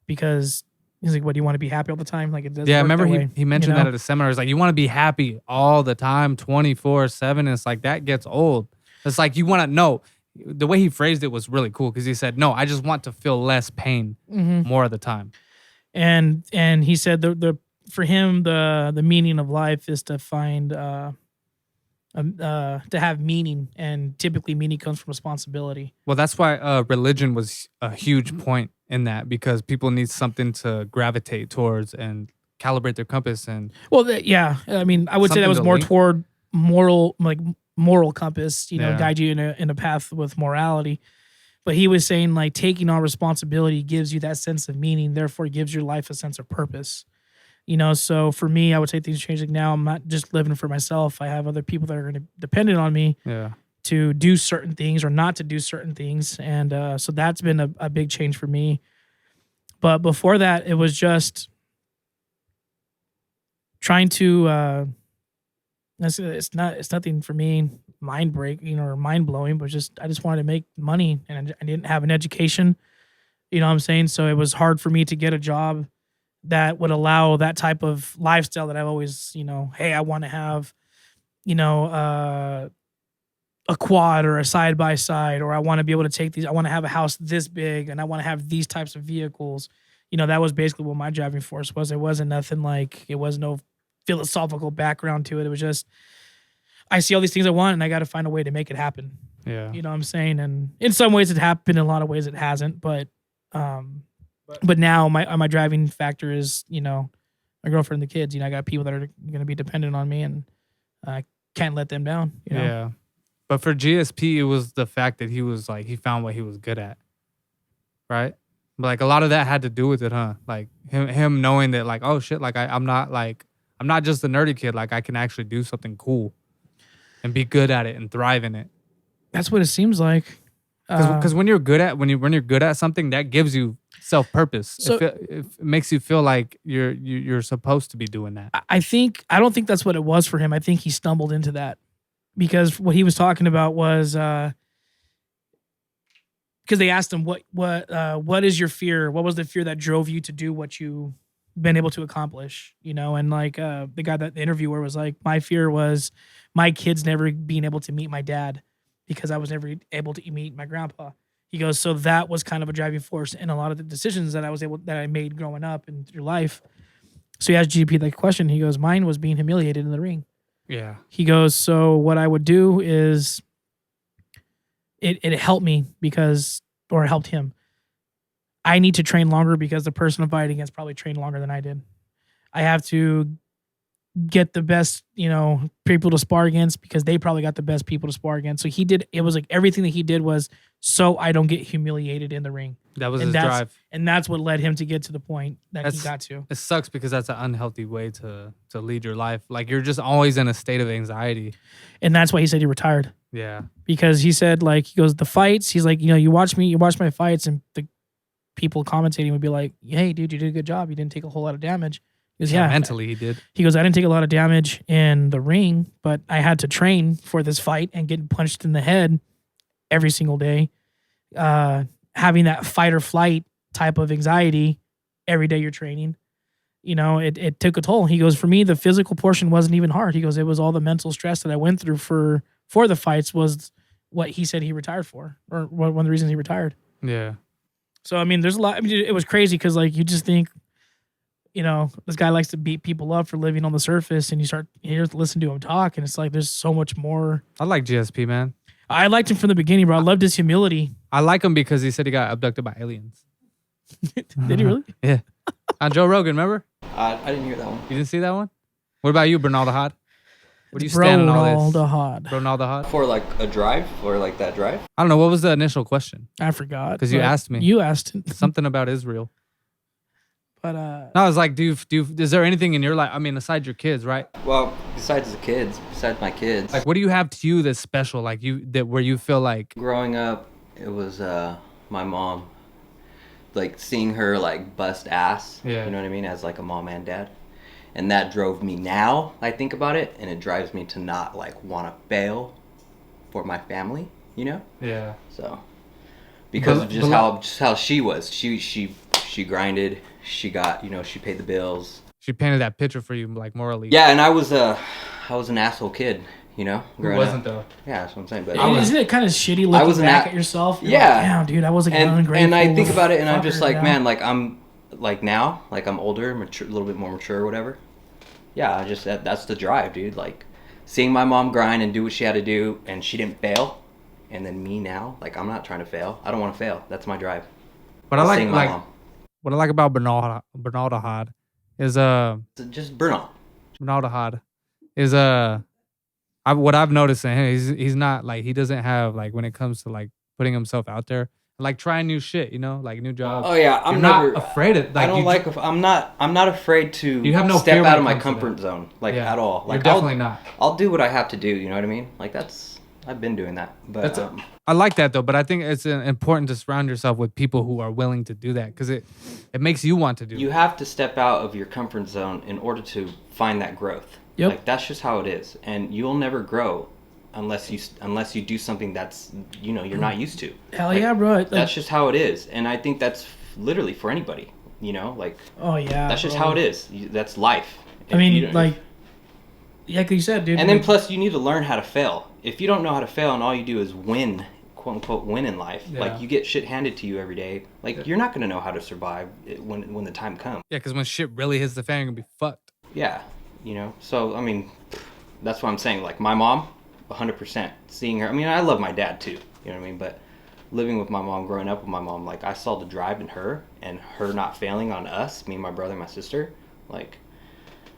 Speaker 3: because he's like, what, do you want to be happy all the time? Like, it doesn't.
Speaker 2: Yeah, I
Speaker 3: work
Speaker 2: remember
Speaker 3: that way,
Speaker 2: he mentioned that at a seminar. It's like, you want to be happy all the time, 24/7. It's like, that gets old. It's like, you want to know. The way he phrased it was really cool, because he said, no, I just want to feel less pain more of the time.
Speaker 3: And he said for him, the meaning of life is to find to have meaning, and typically meaning comes from responsibility.
Speaker 2: Well, that's why religion was a huge point in that, because people need something to gravitate towards and calibrate their compass. And
Speaker 3: yeah, I mean, I would say that was more toward moral compass, guide you in a path with morality. But he was saying like taking on responsibility gives you that sense of meaning, therefore gives your life a sense of purpose. So for me, I would say things change. Like now I'm not just living for myself. I have other people that are going to dependent on me to do certain things or not to do certain things. And so that's been a big change for me. But before that, it was just trying to, it's nothing for me mind breaking or mind blowing, but I just wanted to make money and I didn't have an education. You know what I'm saying? So it was hard for me to get a job that would allow that type of lifestyle that I've always, hey, I want to have, a quad or a side by side, or I want to be able to take these. I want to have a house this big and I want to have these types of vehicles. That was basically what my driving force was. It wasn't nothing like, it was no philosophical background to it. It was just, I see all these things I want and I got to find a way to make it happen.
Speaker 2: Yeah.
Speaker 3: You know what I'm saying? And in some ways it happened, in a lot of ways it hasn't, but now my driving factor is, my girlfriend and the kids. I got people that are going to be dependent on me and I can't let them down.
Speaker 2: Yeah. But for GSP, it was the fact that he was like, he found what he was good at. Right? But like a lot of that had to do with it, huh? Like him knowing that like, oh shit, like I'm not just a nerdy kid. Like I can actually do something cool and be good at it and thrive in it.
Speaker 3: That's what it seems like.
Speaker 2: Because when you're good at something, that gives you self-purpose.
Speaker 3: So,
Speaker 2: it makes you feel like you're supposed to be doing that.
Speaker 3: I don't think that's what it was for him. I think he stumbled into that because what he was talking about was because they asked him what is your fear? What was the fear that drove you to do what you been able to accomplish? And like the guy, that the interviewer was like, my fear was my kids never being able to meet my dad because I was never able to meet my grandpa. He goes, so that was kind of a driving force in a lot of the decisions that I made growing up and through life. So he asked GP that question. He goes, mine was being humiliated in the ring.
Speaker 2: Yeah.
Speaker 3: He goes, so what I would do is it helped me or it helped him. I need to train longer because the person I'm fighting against probably trained longer than I did. I have to get the best, people to spar against because they probably got the best people to spar against. So it was like everything that he did was so I don't get humiliated in the ring.
Speaker 2: That was his drive.
Speaker 3: And that's what led him to get to the point that he got to.
Speaker 2: It sucks because that's an unhealthy way to lead your life. Like you're just always in a state of anxiety.
Speaker 3: And that's why he said he retired.
Speaker 2: Yeah.
Speaker 3: Because he said like, he goes, the fights, he's like, you watch my fights and the people commentating would be like, hey dude, you did a good job. You didn't take a whole lot of damage. He goes, yeah.
Speaker 2: Mentally he did. He
Speaker 3: goes, I didn't take a lot of damage in the ring, but I had to train for this fight and getting punched in the head every single day. Having that fight or flight type of anxiety every day you're training, it took a toll. He goes, for me, the physical portion wasn't even hard. He goes, it was all the mental stress that I went through for the fights was what he said he retired for, or one of the reasons he retired.
Speaker 2: Yeah.
Speaker 3: So, I mean, there's a lot. I mean, it was crazy because, like, you just think, this guy likes to beat people up for living on the surface, and you listen to him talk, and it's like there's so much more.
Speaker 2: I like GSP, man.
Speaker 3: I liked him from the beginning, bro. I loved his humility.
Speaker 2: I like him because he said he got abducted by aliens.
Speaker 3: Did he really?
Speaker 2: Yeah. On Joe Rogan, remember?
Speaker 4: I didn't hear that one.
Speaker 2: You didn't see that one? What about you, Bernaldo Hod? Where do you stand on all this? Bernaldo Hod.
Speaker 4: For like a drive or like that drive?
Speaker 2: I don't know. What was the initial question?
Speaker 3: I forgot.
Speaker 2: Because you asked me.
Speaker 3: You asked
Speaker 2: something about Israel.
Speaker 3: But
Speaker 2: no, I was like, is there anything in your life? I mean, aside your kids, right?
Speaker 4: Well, besides my kids.
Speaker 2: Like, what do you have to you that's special? Like where you feel like
Speaker 4: growing up, it was my mom. Like seeing her like bust ass.
Speaker 2: Yeah.
Speaker 4: You know what I mean? As like a mom and dad. And that drove me now, I think about it, and it drives me to not like want to fail for my family,
Speaker 2: Yeah.
Speaker 4: So because of just how she was. She grinded. She got, she paid the bills.
Speaker 2: She painted that picture for you, like morally.
Speaker 4: Yeah, and I was an asshole kid, growing
Speaker 2: Who wasn't
Speaker 4: up.
Speaker 2: though?
Speaker 4: Yeah, that's what I'm saying. But
Speaker 3: isn't it kind of shitty looking back at yourself? You're
Speaker 4: yeah.
Speaker 3: Like, damn, dude, I was like ungrateful.
Speaker 4: And I think about it, and I'm just like, man, like I'm like now, like I'm older, mature, a little bit more mature, or whatever. Yeah, I just that's the drive, dude. Like seeing my mom grind and do what she had to do, and she didn't fail, and then me now, like I'm not trying to fail. I don't want to fail. That's my drive.
Speaker 2: But I like mom. What I like about Bernaldo Hod is
Speaker 4: just
Speaker 2: Bernaldo Hod is what I've noticed in him, he's not like, he doesn't have like, when it comes to like putting himself out there, like trying new shit, you know, like new jobs.
Speaker 4: Oh yeah, I'm
Speaker 2: You're
Speaker 4: never
Speaker 2: not afraid of. Like,
Speaker 4: I don't like. I'm not afraid to
Speaker 2: You have no fear
Speaker 4: step
Speaker 2: when
Speaker 4: out
Speaker 2: it
Speaker 4: of my
Speaker 2: comes to
Speaker 4: comfort
Speaker 2: that.
Speaker 4: zone, like
Speaker 2: Yeah.
Speaker 4: at all.
Speaker 2: You're
Speaker 4: Like
Speaker 2: definitely not.
Speaker 4: I'll do what I have to do. You know what I mean? Like I've been doing that. But
Speaker 2: I like that though, but I think it's important to surround yourself with people who are willing to do that because it makes you want to do.
Speaker 4: you have to step out of your comfort zone in order to find that growth.
Speaker 3: Yep.
Speaker 4: Like that's just how it is, and you'll never grow unless you do something that's you're not used to.
Speaker 3: Hell
Speaker 4: Like,
Speaker 3: yeah, bro. Like,
Speaker 4: that's just how it is, and I think that's literally for anybody. Like
Speaker 3: oh yeah.
Speaker 4: that's just
Speaker 3: bro.
Speaker 4: how it is. That's life.
Speaker 3: I mean, like you said, dude.
Speaker 4: And then plus you need to learn how to fail. If you don't know how to fail and all you do is win, quote unquote win in life,
Speaker 2: Yeah.
Speaker 4: like you get shit handed to you every day, like you're not gonna know how to survive when the time comes.
Speaker 2: Yeah, because when shit really hits the fan, you're gonna be fucked.
Speaker 4: Yeah, So I mean, that's what I'm saying. Like my mom, 100%. Seeing her. I mean, I love my dad too. You know what I mean? But living with my mom, growing up with my mom, like I saw the drive in her and her not failing on us, me, my brother, my sister. Like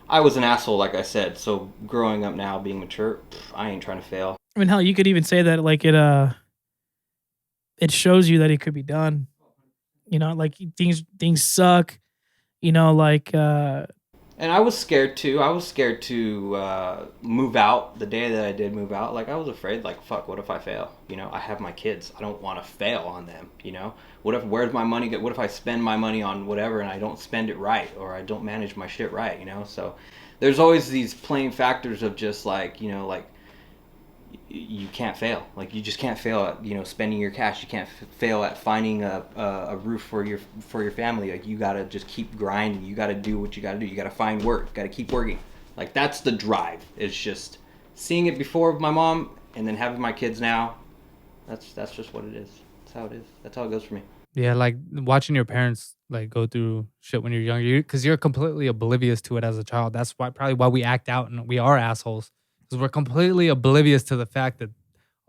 Speaker 4: I was an asshole, like I said. So growing up now, being mature, I ain't trying to fail.
Speaker 3: I mean, hell, you could even say that like it shows you that it could be done. Like things suck. Like
Speaker 4: And I was scared too. I was scared to move out the day that I did move out. Like I was afraid, like, fuck, what if I fail? I have my kids. I don't want to fail on them. Where's my money? What if I spend my money on whatever and I don't spend it right, or I don't manage my shit right? So there's always these playing factors of just like, like you can't fail. Like you just can't fail at spending your cash. You can't fail at finding a roof for your family. Like you gotta just keep grinding. You gotta do what you gotta do. You gotta find work. You gotta keep working. Like that's the drive. It's just seeing it before with my mom and then having my kids now. That's just what it is. That's how it is. That's how it goes for me.
Speaker 2: Yeah, like watching your parents like go through shit when you're younger, because you're completely oblivious to it as a child. That's probably why we act out and we are assholes. Because we're completely oblivious to the fact that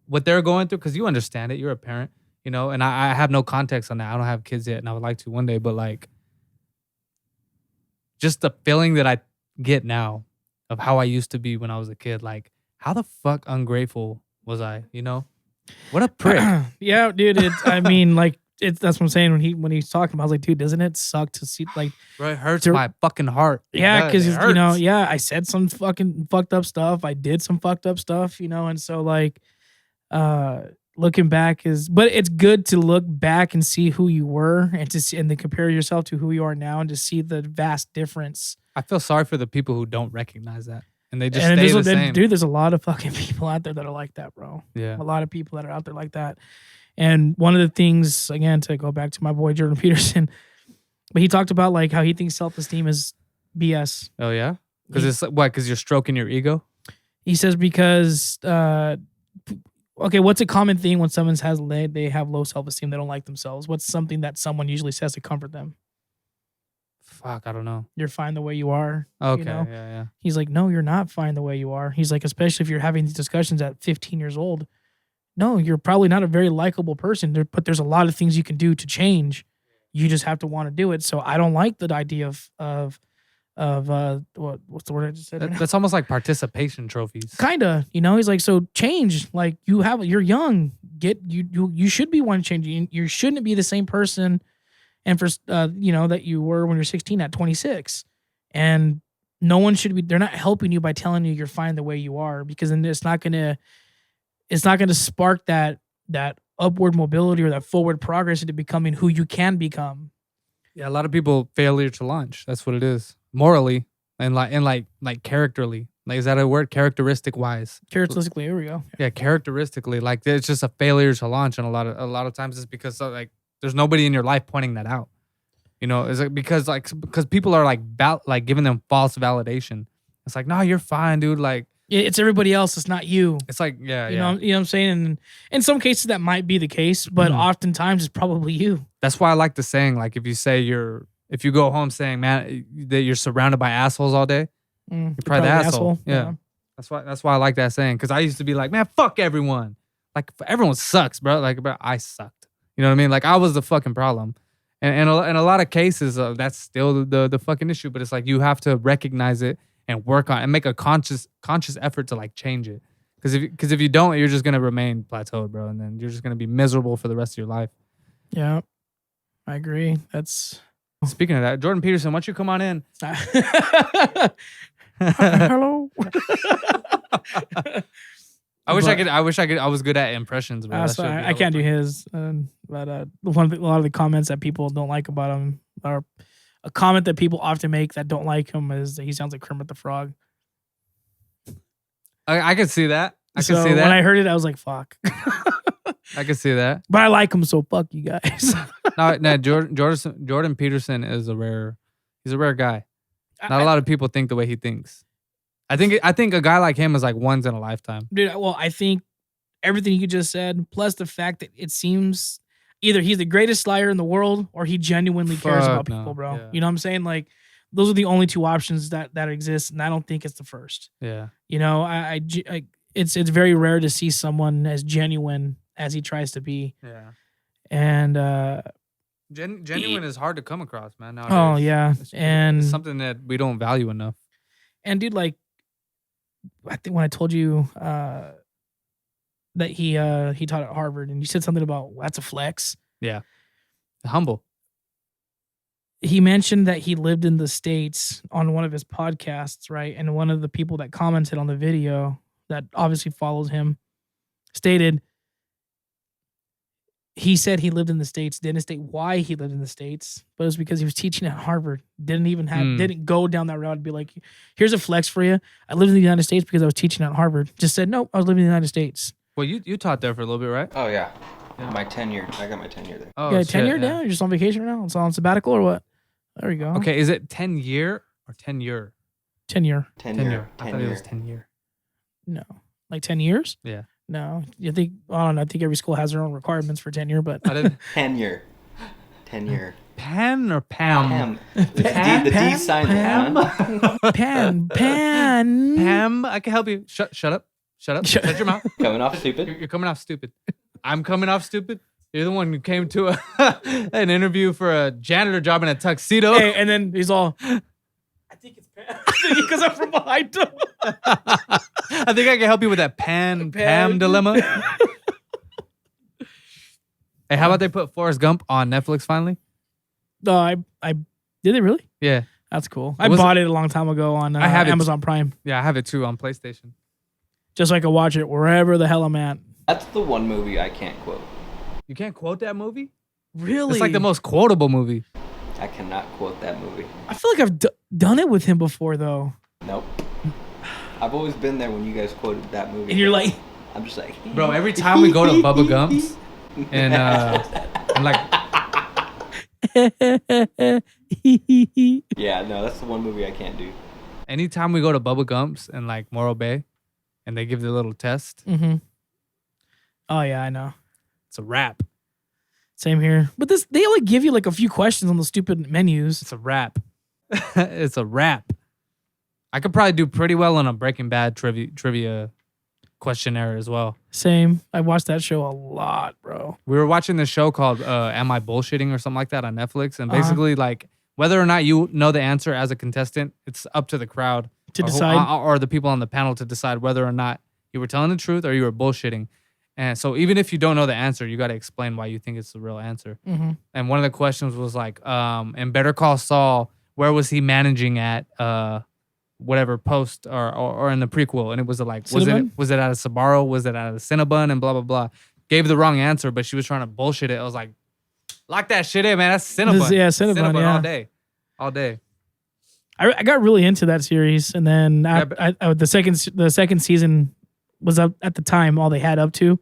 Speaker 2: what they're going through, because you understand it, you're a parent, and I have no context on that. I don't have kids yet, and I would like to one day, but like, just the feeling that I get now of how I used to be when I was a kid, like, how the fuck ungrateful was I, What a prick.
Speaker 3: yeah, dude. I mean, like, that's what I'm saying when he's talking about. I was like, dude, doesn't it suck to see like?
Speaker 2: Bro, it hurts my fucking heart.
Speaker 3: Yeah, because
Speaker 2: it hurts.
Speaker 3: I said some fucking fucked up stuff. I did some fucked up stuff, and so like, looking back but it's good to look back and see who you were and then compare yourself to who you are now and to see the vast difference.
Speaker 2: I feel sorry for the people who don't recognize that and they just stay the same.
Speaker 3: Dude, there's a lot of fucking people out there that are like that, bro.
Speaker 2: Yeah,
Speaker 3: a lot of people that are out there like that. And one of the things, again, to go back to my boy Jordan Peterson, but he talked about like how he thinks self-esteem is BS.
Speaker 2: Oh yeah, because it's what? Because you're stroking your ego.
Speaker 3: He says because okay, what's a common thing when they have low self-esteem? They don't like themselves. What's something that someone usually says to comfort them?
Speaker 2: Fuck, I don't know.
Speaker 3: You're fine the way you are.
Speaker 2: Okay, yeah.
Speaker 3: He's like, no, you're not fine the way you are. He's like, especially if you're having these discussions at 15 years old. No, you're probably not a very likable person, but there's a lot of things you can do to change. You just have to want to do it. So I don't like the idea of what's the word I just said?
Speaker 2: That's almost like participation trophies.
Speaker 3: Kinda, he's like, so change. Like you're young. You should be one changing. You shouldn't be the same person, and for that you were when you're 16 at 26, and no one should be. They're not helping you by telling you you're fine the way you are, because then it's not gonna spark that upward mobility or that forward progress into becoming who you can become.
Speaker 2: Yeah, a lot of people failure to launch. That's what it is. Morally and like characterly. Like, is that a word? Characteristic wise.
Speaker 3: Characteristically, here we go.
Speaker 2: Yeah, characteristically, like it's just a failure to launch, and a lot of times it's because like there's nobody in your life pointing that out. Is it because people are like giving them false validation. It's like, no, you're fine, dude. Like,
Speaker 3: it's everybody else. It's not you.
Speaker 2: It's like, yeah,
Speaker 3: you know what I'm saying? And in some cases that might be the case, but oftentimes it's probably you.
Speaker 2: That's why I like the saying, like, if you go home saying, man, that you're surrounded by assholes all day, you're probably the asshole. Yeah. That's why I like that saying. Because I used to be like, man, fuck everyone. Like, everyone sucks, bro. Like, bro, I sucked. You know what I mean? Like, I was the fucking problem. And in a lot of cases, that's still the fucking issue. But it's like, you have to recognize it and work on it and make a conscious effort to like change it. Because if you don't, you're just gonna remain plateaued, bro, and then you're just gonna be miserable for the rest of your life.
Speaker 3: Yeah, I agree. That's
Speaker 2: Speaking of that, Jordan Peterson, why don't you come on in?
Speaker 3: hello.
Speaker 2: I wish I could. I was good at impressions, bro. That
Speaker 3: So
Speaker 2: shit would be
Speaker 3: I can't do
Speaker 2: hella
Speaker 3: his. But a lot of the comments that people don't like about him, or a comment that people often make that don't like him, is that he sounds like Kermit the Frog.
Speaker 2: I could see that. I
Speaker 3: So
Speaker 2: could see that.
Speaker 3: when I heard it, I was like, "Fuck."
Speaker 2: I could see that.
Speaker 3: But I like him, so fuck you guys.
Speaker 2: No, Jordan Peterson is he's a rare guy. Not a lot of people think the way he thinks. I think a guy like him is like once in a lifetime.
Speaker 3: Dude, well, I think everything you just said, plus the fact that it seems either he's the greatest liar in the world or he genuinely cares about
Speaker 2: Fuck no,
Speaker 3: people, bro.
Speaker 2: yeah.
Speaker 3: You know what I'm saying? Like, those are the only two options that exist, and I don't think it's the first.
Speaker 2: Yeah.
Speaker 3: You know, it's very rare to see someone as genuine as he tries to be.
Speaker 2: Yeah.
Speaker 3: And
Speaker 2: Genuine is hard to come across, man. Nowadays.
Speaker 3: oh yeah, and
Speaker 2: it's something that we don't value enough.
Speaker 3: and dude, like, I think when I told you that he taught at Harvard, and you said something about that's a flex.
Speaker 2: Yeah. Humble.
Speaker 3: He mentioned that he lived in the States on one of his podcasts, right? And one of the people that commented on the video that obviously follows him stated he said he lived in the States, didn't state why he lived in the States, but it was because he was teaching at Harvard. Didn't go down that route and be like, here's a flex for you. I lived in the United States because I was teaching at Harvard. Just said, nope, I was living in the United States.
Speaker 2: Well, you taught there for a little bit, right?
Speaker 4: Oh yeah. My tenure. I got my tenure there.
Speaker 2: Oh,
Speaker 3: Yeah,
Speaker 2: shit,
Speaker 3: tenure
Speaker 2: yeah.
Speaker 3: down? You're just on vacation right now? It's on sabbatical or what? There you go.
Speaker 2: Okay, is it 10 year or 10 year?
Speaker 3: Tenure.
Speaker 4: Tenure.
Speaker 2: I thought it was 10 year.
Speaker 3: No. Like 10 years?
Speaker 2: Yeah.
Speaker 3: No. You think, I don't know. I think every school has their own requirements for tenure, but.
Speaker 2: I didn't.
Speaker 4: Tenure. Tenure.
Speaker 2: Pan or Pam?
Speaker 4: Pam. The D sign.
Speaker 3: Pam. Pan.
Speaker 2: Pam, I can help you. Shut up. Shut your mouth.
Speaker 4: Coming off stupid.
Speaker 2: You're coming off stupid. I'm coming off stupid. You're the one who came to an interview for a janitor job in a tuxedo.
Speaker 3: Hey, and then he's all, I think it's Pam. Because I'm from behind him.
Speaker 2: I think I can help you with that Pam dilemma. Hey, how about they put Forrest Gump on Netflix finally?
Speaker 3: No, I did they really?
Speaker 2: Yeah.
Speaker 3: That's cool. I
Speaker 2: Was
Speaker 3: bought it a long time ago on
Speaker 2: I have it.
Speaker 3: Amazon Prime.
Speaker 2: Yeah, I have it too on PlayStation.
Speaker 3: Just so I can watch it wherever the hell I'm at.
Speaker 4: That's the one movie I can't quote.
Speaker 2: You can't quote that movie?
Speaker 3: Really?
Speaker 2: It's like the most quotable movie.
Speaker 4: I cannot quote that movie.
Speaker 3: I feel like I've done it with him before, though.
Speaker 4: Nope. I've always been there when you guys quoted that movie.
Speaker 3: And you're like,
Speaker 4: I'm just like,
Speaker 2: Bro, every time we go to Bubba Gump's and like
Speaker 4: yeah, no, that's the one movie I can't do.
Speaker 2: anytime we go to Bubba Gump's and like Morro Bay and they give the little test,
Speaker 3: mm-hmm. Oh, yeah, I know.
Speaker 2: it's a wrap.
Speaker 3: Same here. But they only give you like a few questions on the stupid menus.
Speaker 2: It's a wrap. It's a wrap. I could probably do pretty well on a Breaking Bad trivia questionnaire as well.
Speaker 3: Same. I watched that show a lot, bro.
Speaker 2: We were watching this show called Am I Bullshitting or something like that on Netflix. And basically, like, whether or not you know the answer as a contestant, it's up to the crowd
Speaker 3: To
Speaker 2: or
Speaker 3: decide.
Speaker 2: or the people on the panel to decide whether or not you were telling the truth or you were bullshitting. And so even if you don't know the answer, you got to explain why you think it's the real answer.
Speaker 3: Mm-hmm.
Speaker 2: And one of the questions was like, in Better Call Saul, where was he managing at whatever post or in the prequel? And it was like,
Speaker 3: Cinnabon?
Speaker 2: was it at a Sbarro? Was it at a Cinnabon? And blah, blah, blah. Gave the wrong answer, but she was trying to bullshit it. I was like, lock that shit in, man. That's Cinnabon.
Speaker 3: Yeah, Cinnabon, yeah.
Speaker 2: all day. All day.
Speaker 3: I got really into that series, and then the second season was up at the time all they had up to,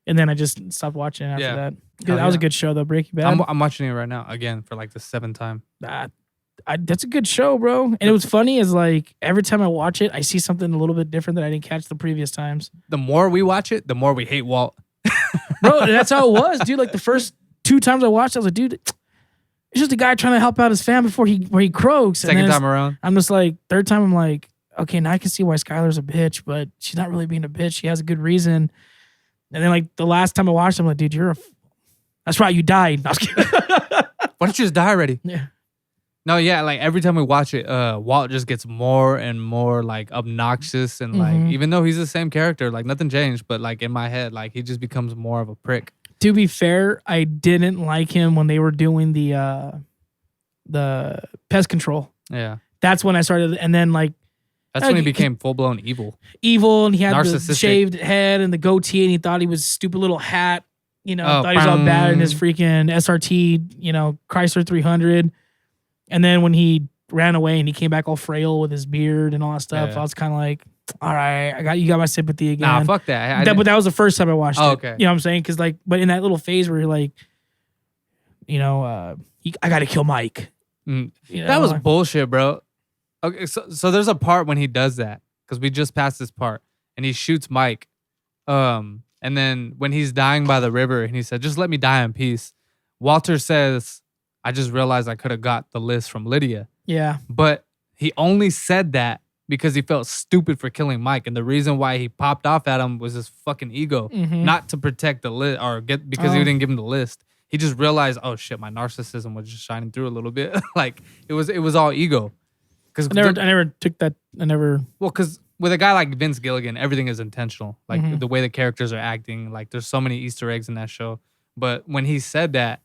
Speaker 3: and then I just stopped watching after that. That was a good show though, Breaking Bad.
Speaker 2: I'm watching it right now again for like the 7th time.
Speaker 3: That's a good show, bro. And it was funny is like every time I watch it, I see something a little bit different that I didn't catch the previous times.
Speaker 2: The more we watch it, the more we hate Walt.
Speaker 3: Bro, that's how it was, dude. Like the first 2 times I watched, I was like, dude, it's just a guy trying to help out his fam before he croaks. And
Speaker 2: Second
Speaker 3: then
Speaker 2: time around.
Speaker 3: I'm just like, third time, I'm like, okay, now I can see why Skylar's a bitch, but she's not really being a bitch. She has a good reason. And then like the last time I watched, I'm like, dude, that's right, you died. No, I was kidding.
Speaker 2: Why don't you just die already?
Speaker 3: Yeah.
Speaker 2: No, yeah, like every time we watch it, Walt just gets more and more like obnoxious and like even though he's the same character, like nothing changed, but like in my head, like he just becomes more of a prick.
Speaker 3: To be fair, I didn't like him when they were doing the pest control.
Speaker 2: Yeah.
Speaker 3: That's when I started, and then like
Speaker 2: That's when he became full-blown evil.
Speaker 3: Evil, and he had the
Speaker 2: Narcissistic.
Speaker 3: shaved head and the goatee, and he thought he was stupid little hat. Thought he was all
Speaker 2: bang.
Speaker 3: bad in his freaking SRT, Chrysler 300. And then when he ran away and he came back all frail with his beard and all that stuff,
Speaker 2: Yeah.
Speaker 3: I was kind of like, all right, you got my sympathy again.
Speaker 2: Nah, fuck that.
Speaker 3: But that was the first time I watched it.
Speaker 2: Okay.
Speaker 3: You know what I'm saying? Because but in that little phase where you're like, I got to kill Mike.
Speaker 2: That was bullshit, bro. Okay, so there's a part when he does that, because we just passed this part, and he shoots Mike. And then when he's dying by the river, and he said, "Just let me die in peace." Walter says, "I just realized I could have got the list from Lydia."
Speaker 3: Yeah.
Speaker 2: But he only said that because he felt stupid for killing Mike, and the reason why he popped off at him was his fucking ego, not to protect the list because he didn't give him the list. He just realized, oh shit, my narcissism was just shining through a little bit. Like it was all ego. Because
Speaker 3: I never took that. Well,
Speaker 2: because with a guy like Vince Gilligan, everything is intentional. Like the way the characters are acting, like there's so many Easter eggs in that show. But when he said that,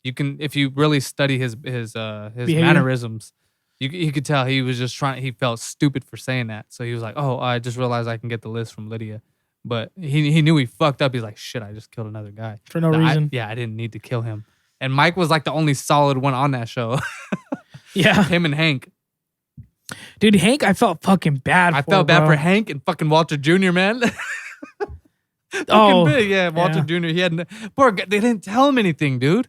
Speaker 2: you can, if you really study his mannerisms, you could tell he was just he felt stupid for saying that. So he was like, oh, I just realized I can get the list from Lydia. But he knew he fucked up. He's like, shit, I just killed another guy.
Speaker 3: For no reason.
Speaker 2: I didn't need to kill him. And Mike was like the only solid one on that show.
Speaker 3: Yeah.
Speaker 2: Him and Hank.
Speaker 3: Dude, Hank, I felt fucking bad for.
Speaker 2: I felt bad for Hank and fucking Walter Jr., man. Walter Jr. He had poor guy. They didn't tell him anything, dude.